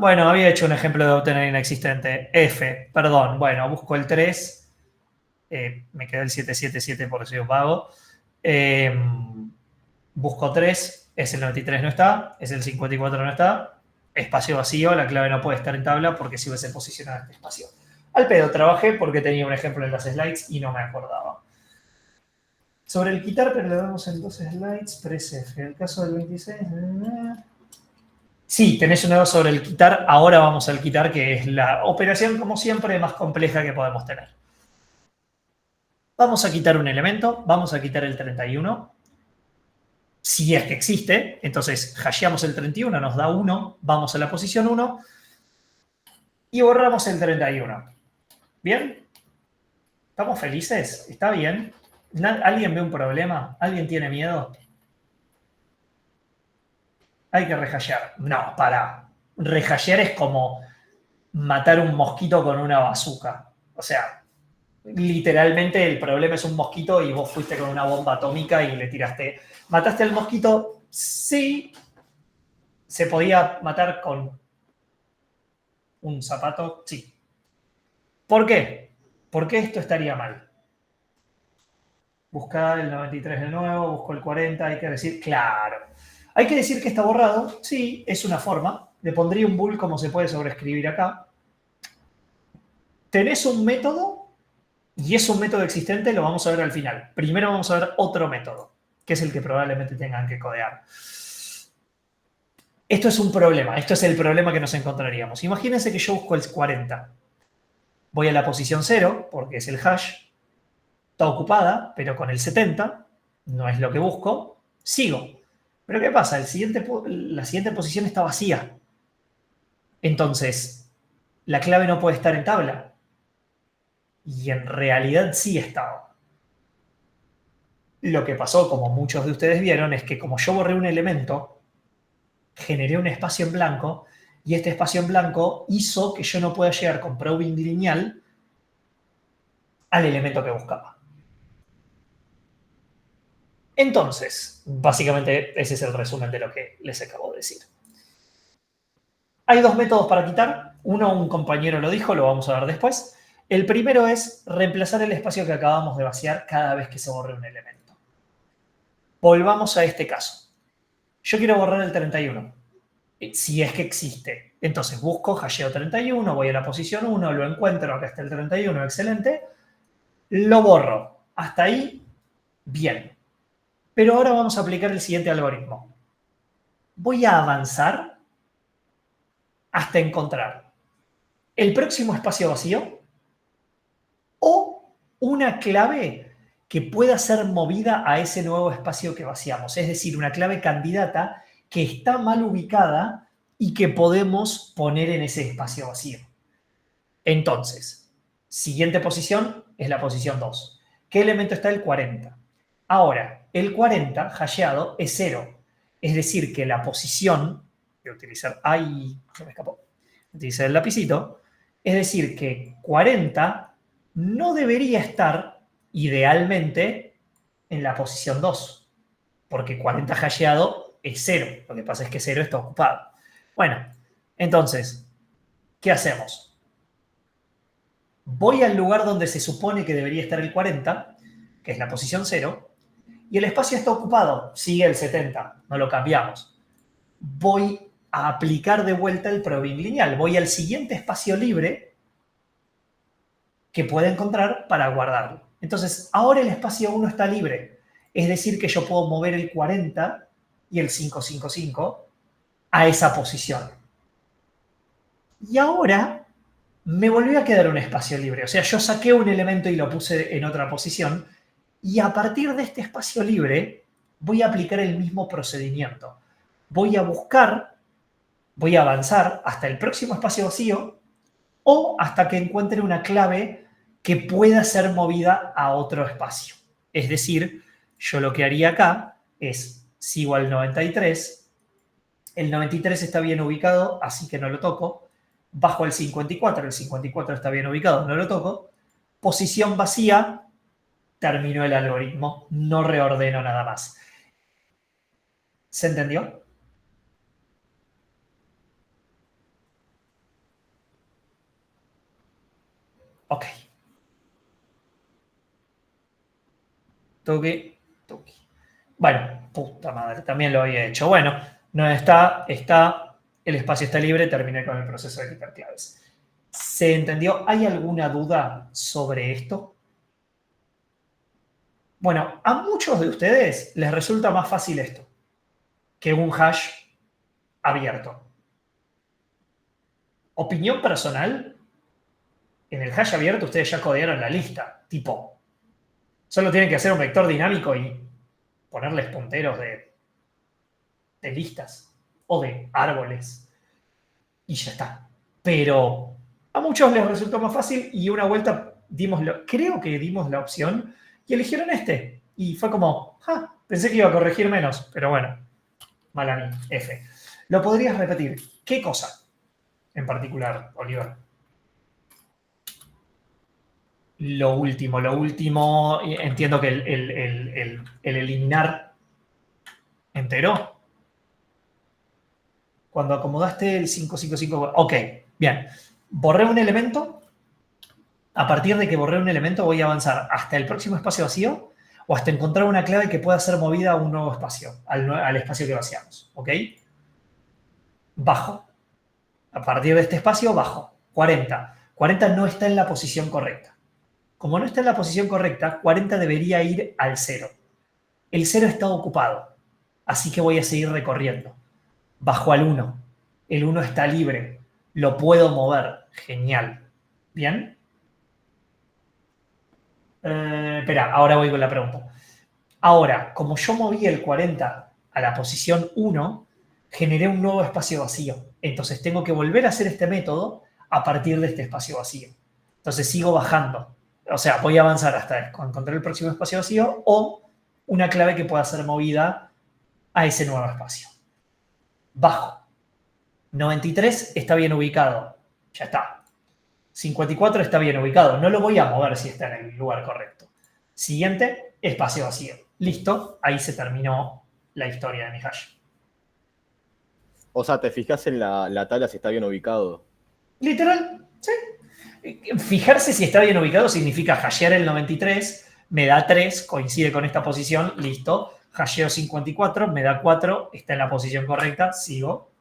Bueno, había hecho un ejemplo de obtener inexistente. F, perdón. Bueno, busco el 3. Me quedé el 777 por si os vago. Busco 3. Es el 93, no está. Es el 54, no está. Espacio vacío. La clave no puede estar en tabla porque si hubiese posicionado este espacio. Al pedo, trabajé porque tenía un ejemplo en las slides y no me acordaba. Sobre el quitar, pero le damos en 2 slides. Press F. En el caso del 26... Sí, tenés un dedo sobre el quitar. Ahora vamos al quitar, que es la operación, como siempre, más compleja que podemos tener. Vamos a quitar un elemento. Vamos a quitar el 31. Si es que existe. Entonces, hasheamos el 31, nos da 1. Vamos a la posición 1. Y borramos el 31. ¿Bien? ¿Estamos felices? ¿Está bien? ¿Alguien ve un problema? ¿Alguien tiene miedo? Hay que rehashear. No, para. Rehashear es como matar un mosquito con una bazooka. O sea, literalmente el problema es un mosquito y vos fuiste con una bomba atómica y le tiraste. ¿Mataste al mosquito? Sí. ¿Se podía matar con un zapato? Sí. ¿Por qué? ¿Por qué esto estaría mal? Buscar el 93 de nuevo, busco el 40, hay que decir, claro. Hay que decir que está borrado, sí, es una forma. Le pondría un bool como se puede sobreescribir acá. Tenés un método y es un método existente, lo vamos a ver al final. Primero vamos a ver otro método, que es el que probablemente tengan que codear. Esto es un problema, esto es el problema que nos encontraríamos. Imagínense que yo busco el 40. Voy a la posición 0, porque es el hash. Está ocupada, pero con el 70, no es lo que busco. Sigo. Pero ¿qué pasa? La siguiente posición está vacía. Entonces, la clave no puede estar en tabla. Y en realidad sí estaba. Lo que pasó, como muchos de ustedes vieron, es que como yo borré un elemento, generé un espacio en blanco y este espacio en blanco hizo que yo no pueda llegar con probing lineal al elemento que buscaba. Entonces, básicamente ese es el resumen de lo que les acabo de decir. Hay dos métodos para quitar. Uno, un compañero lo dijo, lo vamos a ver después. El primero es reemplazar el espacio que acabamos de vaciar cada vez que se borre un elemento. Volvamos a este caso. Yo quiero borrar el 31, si es que existe. Entonces busco, hasheo 31, voy a la posición 1, lo encuentro, acá está el 31, excelente. Lo borro. Hasta ahí, bien. Pero ahora vamos a aplicar el siguiente algoritmo. Voy a avanzar hasta encontrar el próximo espacio vacío o una clave que pueda ser movida a ese nuevo espacio que vaciamos. Es decir, una clave candidata que está mal ubicada y que podemos poner en ese espacio vacío. Entonces, siguiente posición es la posición 2. ¿Qué elemento está? El 40. Ahora, el 40 hasheado es 0. Es decir, que la posición, voy a utilizar, ¡ay! Se me escapó. Utilicé el lapicito. Es decir, que 40 no debería estar idealmente en la posición 2. Porque 40 hasheado es 0. Lo que pasa es que 0 está ocupado. Bueno, entonces, ¿qué hacemos? Voy al lugar donde se supone que debería estar el 40, que es la posición 0, y el espacio está ocupado, sigue el 70, no lo cambiamos. Voy a aplicar de vuelta el probing lineal, voy al siguiente espacio libre que pueda encontrar para guardarlo. Entonces, ahora el espacio 1 está libre, es decir, que yo puedo mover el 40 y el 555 a esa posición. Y ahora me volvió a quedar un espacio libre. O sea, yo saqué un elemento y lo puse en otra posición. Y a partir de este espacio libre, voy a aplicar el mismo procedimiento. Voy a buscar, voy a avanzar hasta el próximo espacio vacío o hasta que encuentre una clave que pueda ser movida a otro espacio. Es decir, yo lo que haría acá es, sigo al 93, el 93 está bien ubicado, así que no lo toco. Bajo el 54, el 54 está bien ubicado, no lo toco. Posición vacía, terminó el algoritmo, no reordeno nada más. ¿Se entendió? Ok. Toque. Bueno, puta madre, también lo había hecho. Bueno, no está, el espacio está libre, terminé con el proceso de quitar claves. ¿Se entendió? ¿Hay alguna duda sobre esto? Bueno, a muchos de ustedes les resulta más fácil esto que un hash abierto. Opinión personal, en el hash abierto ustedes ya codearon la lista, tipo, solo tienen que hacer un vector dinámico y ponerles punteros de listas o de árboles y ya está. Pero a muchos les resultó más fácil y una vuelta creo que dimos la opción y eligieron este. Y fue como, pensé que iba a corregir menos, pero bueno, mal a mí, F. ¿Lo podrías repetir? ¿Qué cosa en particular, Oliver? Lo último, entiendo que el eliminar entero. Cuando acomodaste el 555, ok, bien. Borré un elemento. A partir de que borré un elemento voy a avanzar hasta el próximo espacio vacío o hasta encontrar una clave que pueda ser movida a un nuevo espacio, al espacio que vaciamos, ¿ok? Bajo. A partir de este espacio, bajo. 40. 40 no está en la posición correcta. Como no está en la posición correcta, 40 debería ir al 0. El 0 está ocupado, así que voy a seguir recorriendo. Bajo al 1. El 1 está libre. Lo puedo mover. Genial. ¿Bien? Espera, ahora voy con la pregunta. Ahora, como yo moví el 40 a la posición 1, generé un nuevo espacio vacío. Entonces tengo que volver a hacer este método a partir de este espacio vacío. Entonces sigo bajando. O sea, voy a avanzar hasta encontrar el próximo espacio vacío o una clave que pueda ser movida a ese nuevo espacio. bajo. 93 está bien ubicado. Ya está. 54 está bien ubicado. No lo voy a mover si está en el lugar correcto. Siguiente, espacio vacío. Listo. Ahí se terminó la historia de mi hash. O sea, te fijas en la tabla si está bien ubicado. Literal, sí. Fijarse si está bien ubicado significa hashear el 93, me da 3, coincide con esta posición, listo. Hasheo 54, me da 4, está en la posición correcta, sigo.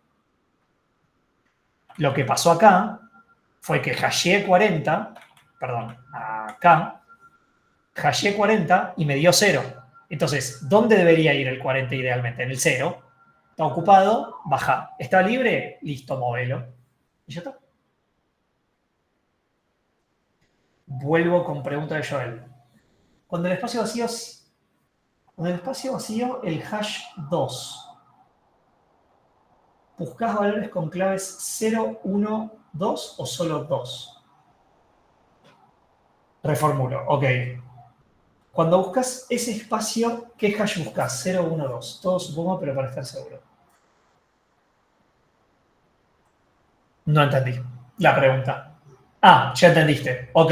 Lo que pasó acá fue que hasheé 40, perdón, acá, hasheé 40 y me dio 0. Entonces, ¿dónde debería ir el 40 idealmente? En el 0. Está ocupado, baja. ¿Está libre? Listo, móvelo. Y ya está. Vuelvo con pregunta de Joel. Cuando el espacio vacío, el hash 2, ¿buscás valores con claves 0, 1, 2 o solo 2? Reformulo, ok. Cuando buscas ese espacio, ¿qué hash buscas? 0, 1, 2. Todo supongo, pero para estar seguro. No entendí la pregunta. Ah, ya entendiste. Ok.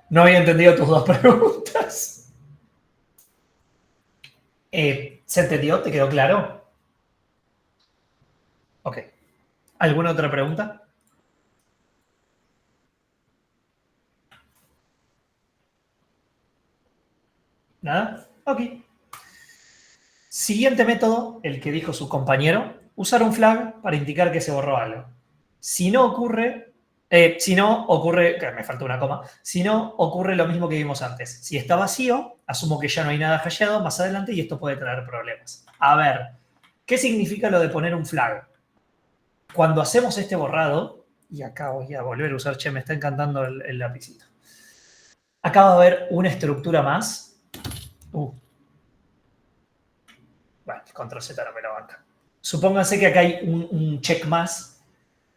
No había entendido tus dos preguntas. ¿Se entendió? ¿Te quedó claro? Ok. ¿Alguna otra pregunta? ¿Nada? Ok. Siguiente método, el que dijo su compañero, usar un flag para indicar que se borró algo. Si no ocurre, que me faltó una coma, si no ocurre lo mismo que vimos antes. Si está vacío, asumo que ya no hay nada hasheado más adelante y esto puede traer problemas. A ver, ¿qué significa lo de poner un flag? Cuando hacemos este borrado, y acá voy a volver a usar, me está encantando el lapicito. Acá va a haber una estructura más. Bueno, el control Z no me lo banca. Supónganse que acá hay un check más,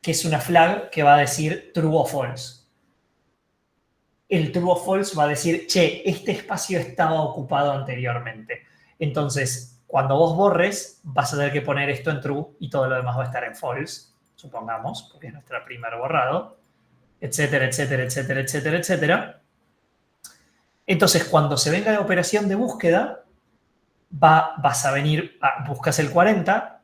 que es una flag que va a decir true o false. El true o false va a decir, che, este espacio estaba ocupado anteriormente. Entonces, cuando vos borres, vas a tener que poner esto en true y todo lo demás va a estar en false, supongamos, porque es nuestro primer borrado, etcétera, etcétera, etcétera, etcétera, etcétera. Entonces, cuando se venga la operación de búsqueda, vas a venir, buscas el 40,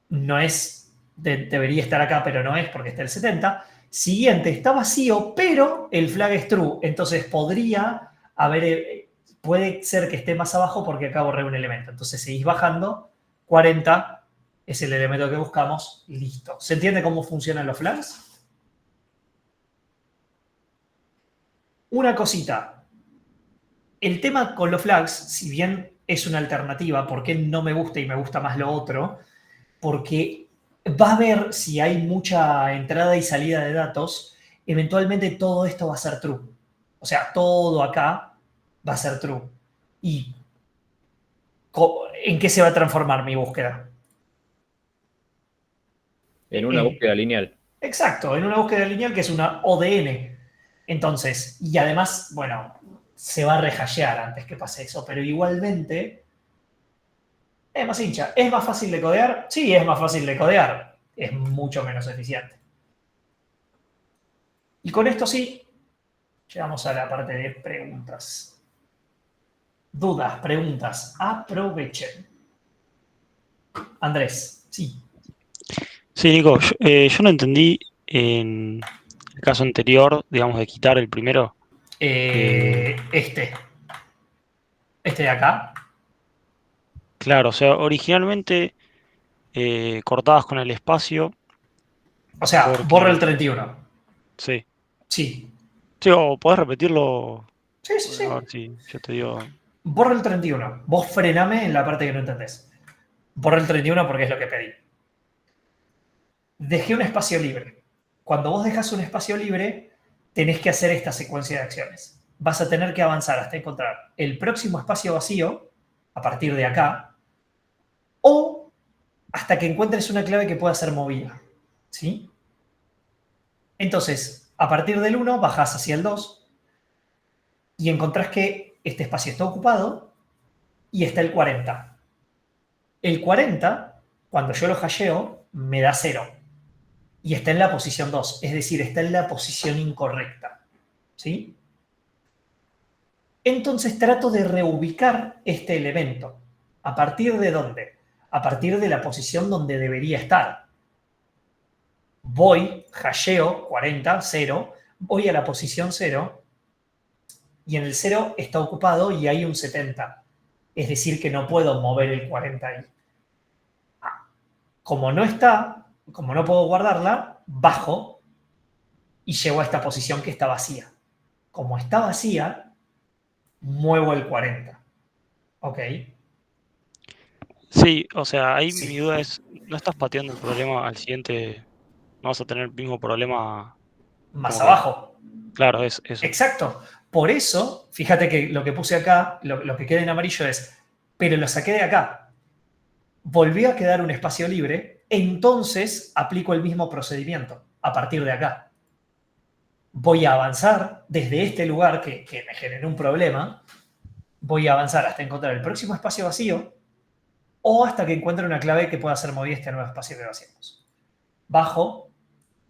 no es, debería estar acá, pero no es porque está el 70. Siguiente, está vacío, pero el flag es true. Entonces podría haber, puede ser que esté más abajo porque acá borré un elemento. Entonces seguís bajando, 40 es el elemento que buscamos, listo. ¿Se entiende cómo funcionan los flags? Una cosita. El tema con los flags, si bien es una alternativa, ¿por qué no me gusta y me gusta más lo otro? Porque va a ver si hay mucha entrada y salida de datos, eventualmente todo esto va a ser true. O sea, todo acá va a ser true. ¿Y en qué se va a transformar mi búsqueda? En una búsqueda lineal. Exacto, en una búsqueda lineal que es una ODN. Entonces, y además, bueno, se va a rehashear antes que pase eso, pero igualmente es más hincha. ¿Es más fácil de codear? Sí, es más fácil de codear. Es mucho menos eficiente. Y con esto sí, llegamos a la parte de preguntas. Dudas, preguntas, aprovechen. Andrés, sí. Sí, Nico, yo no entendí en el caso anterior, digamos, de quitar el primero. Este de acá. Claro, o sea, originalmente cortabas con el espacio. O sea, porque... borra el 31. Sí. Sí. Sí, o podés repetirlo. Sí, sí, sí. A ver si yo te digo. Borra el 31. Vos frename en la parte que no entendés. Borra el 31 porque es lo que pedí. Dejé un espacio libre. Cuando vos dejas un espacio libre, tenés que hacer esta secuencia de acciones. Vas a tener que avanzar hasta encontrar el próximo espacio vacío, a partir de acá, o hasta que encuentres una clave que pueda ser movida. ¿Sí? Entonces, a partir del 1 bajás hacia el 2 y encontrás que este espacio está ocupado y está el 40. El 40 Cuando yo lo hasheo, me da 0. Y está en la posición 2, es decir, está en la posición incorrecta. ¿Sí? Entonces trato de reubicar este elemento. ¿A partir de dónde? A partir de la posición donde debería estar. Voy, hasheo 40, 0, voy a la posición 0 y en el 0 está ocupado y hay un 70. Es decir, que no puedo mover el 40 ahí. Como no está, como no puedo guardarla, bajo y llego a esta posición que está vacía. Como está vacía, muevo el 40. ¿Ok? Sí, o sea, ahí Sí. mi duda es, ¿no estás pateando el problema al siguiente? ¿No vas a tener el mismo problema? Más Como que- abajo. Claro, es eso. Exacto. Por eso, fíjate que lo que puse acá, lo que queda en amarillo es, pero lo saqué de acá. Volvió a quedar un espacio libre, entonces aplico el mismo procedimiento a partir de acá. Voy a avanzar desde este lugar que me generó un problema, voy a avanzar hasta encontrar el próximo espacio vacío o hasta que encuentre una clave que pueda ser movida este nuevo espacio que vaciamos. Bajo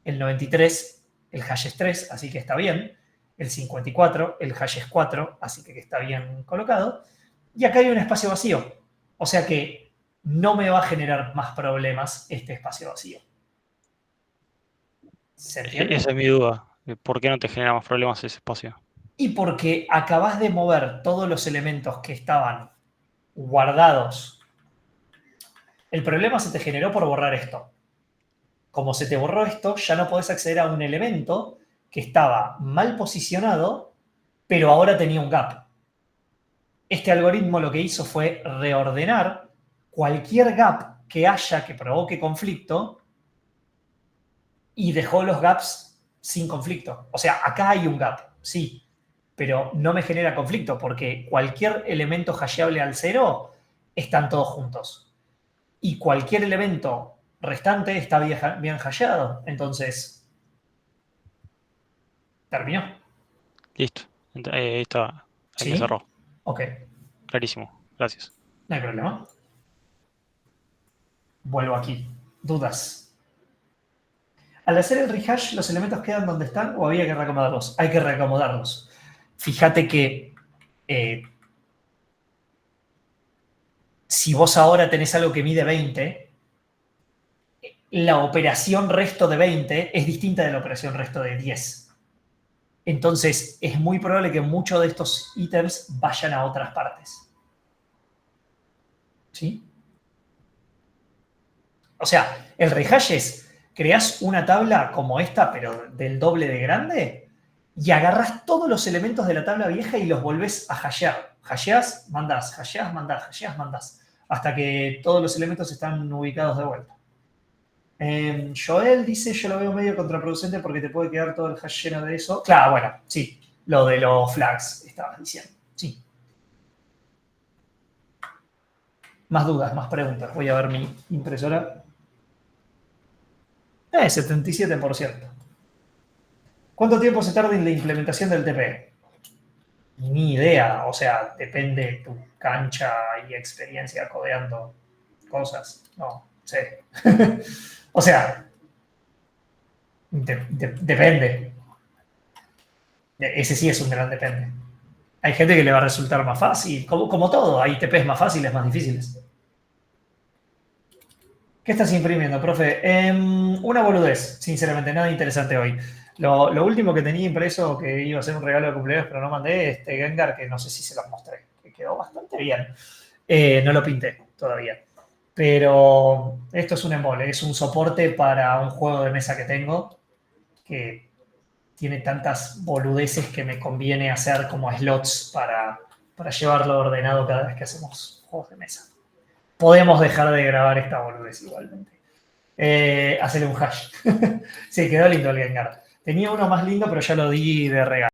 el 93, el hash es 3, así que está bien. El 54, el hash es 4, así que está bien colocado. Y acá hay un espacio vacío, o sea que no me va a generar más problemas este espacio vacío. ¿Se entiende? Esa es mi duda. ¿Por qué no te genera más problemas ese espacio? Y porque acabas de mover todos los elementos que estaban guardados. El problema se te generó por borrar esto. Como se te borró esto, ya no podés acceder a un elemento que estaba mal posicionado, pero ahora tenía un gap. Este algoritmo lo que hizo fue reordenar cualquier gap que haya que provoque conflicto y dejó los gaps sin conflicto. O sea, acá hay un gap, sí, pero no me genera conflicto porque cualquier elemento hasheable al 0 están todos juntos. Y cualquier elemento restante está bien hasheado. Entonces, terminó. Listo. Ahí está. Ahí ¿Sí? me cerró. Ok, Clarísimo. Gracias. no hay problema. Vuelvo aquí. ¿Dudas? Al hacer el rehash, ¿los elementos quedan donde están o había que reacomodarlos? Hay que reacomodarlos. Fíjate que si vos ahora tenés algo que mide 20, la operación resto de 20 es distinta de la operación resto de 10. Entonces, es muy probable que muchos de estos ítems vayan a otras partes. ¿Sí? O sea, el rehash es, creás una tabla como esta, pero del doble de grande, y agarrás todos los elementos de la tabla vieja y los volvés a hashear. Hasheás, mandás, hasheás, mandás, hasheás, mandás, hasta que todos los elementos están ubicados de vuelta. Joel dice, yo lo veo medio contraproducente porque te puede quedar todo el hash lleno de eso. Claro, bueno, sí, lo de los flags estabas diciendo, sí. Más dudas, más preguntas. Voy a ver mi impresora. 77%. ¿Cuánto tiempo se tarda en la implementación del TP? Ni idea, o sea, depende de tu cancha y experiencia codeando cosas. No sé. O sea, depende. Ese sí es un gran depende. Hay gente que le va a resultar más fácil, como todo, hay TPs más fáciles, más difíciles. ¿Qué estás imprimiendo, profe? Una boludez, sinceramente, nada interesante hoy. Lo último que tenía impreso, que iba a ser un regalo de cumpleaños, pero no mandé, este Gengar, que no sé si se los mostré, que quedó bastante bien. No lo pinté todavía. Pero esto es un embole, es un soporte para un juego de mesa que tengo, que tiene tantas boludeces que me conviene hacer como slots para llevarlo ordenado cada vez que hacemos juegos de mesa. Podemos dejar de grabar esta boludez igualmente. Hacerle un hash. Sí, quedó lindo el Gengar. Tenía uno más lindo, pero ya lo di de regalo.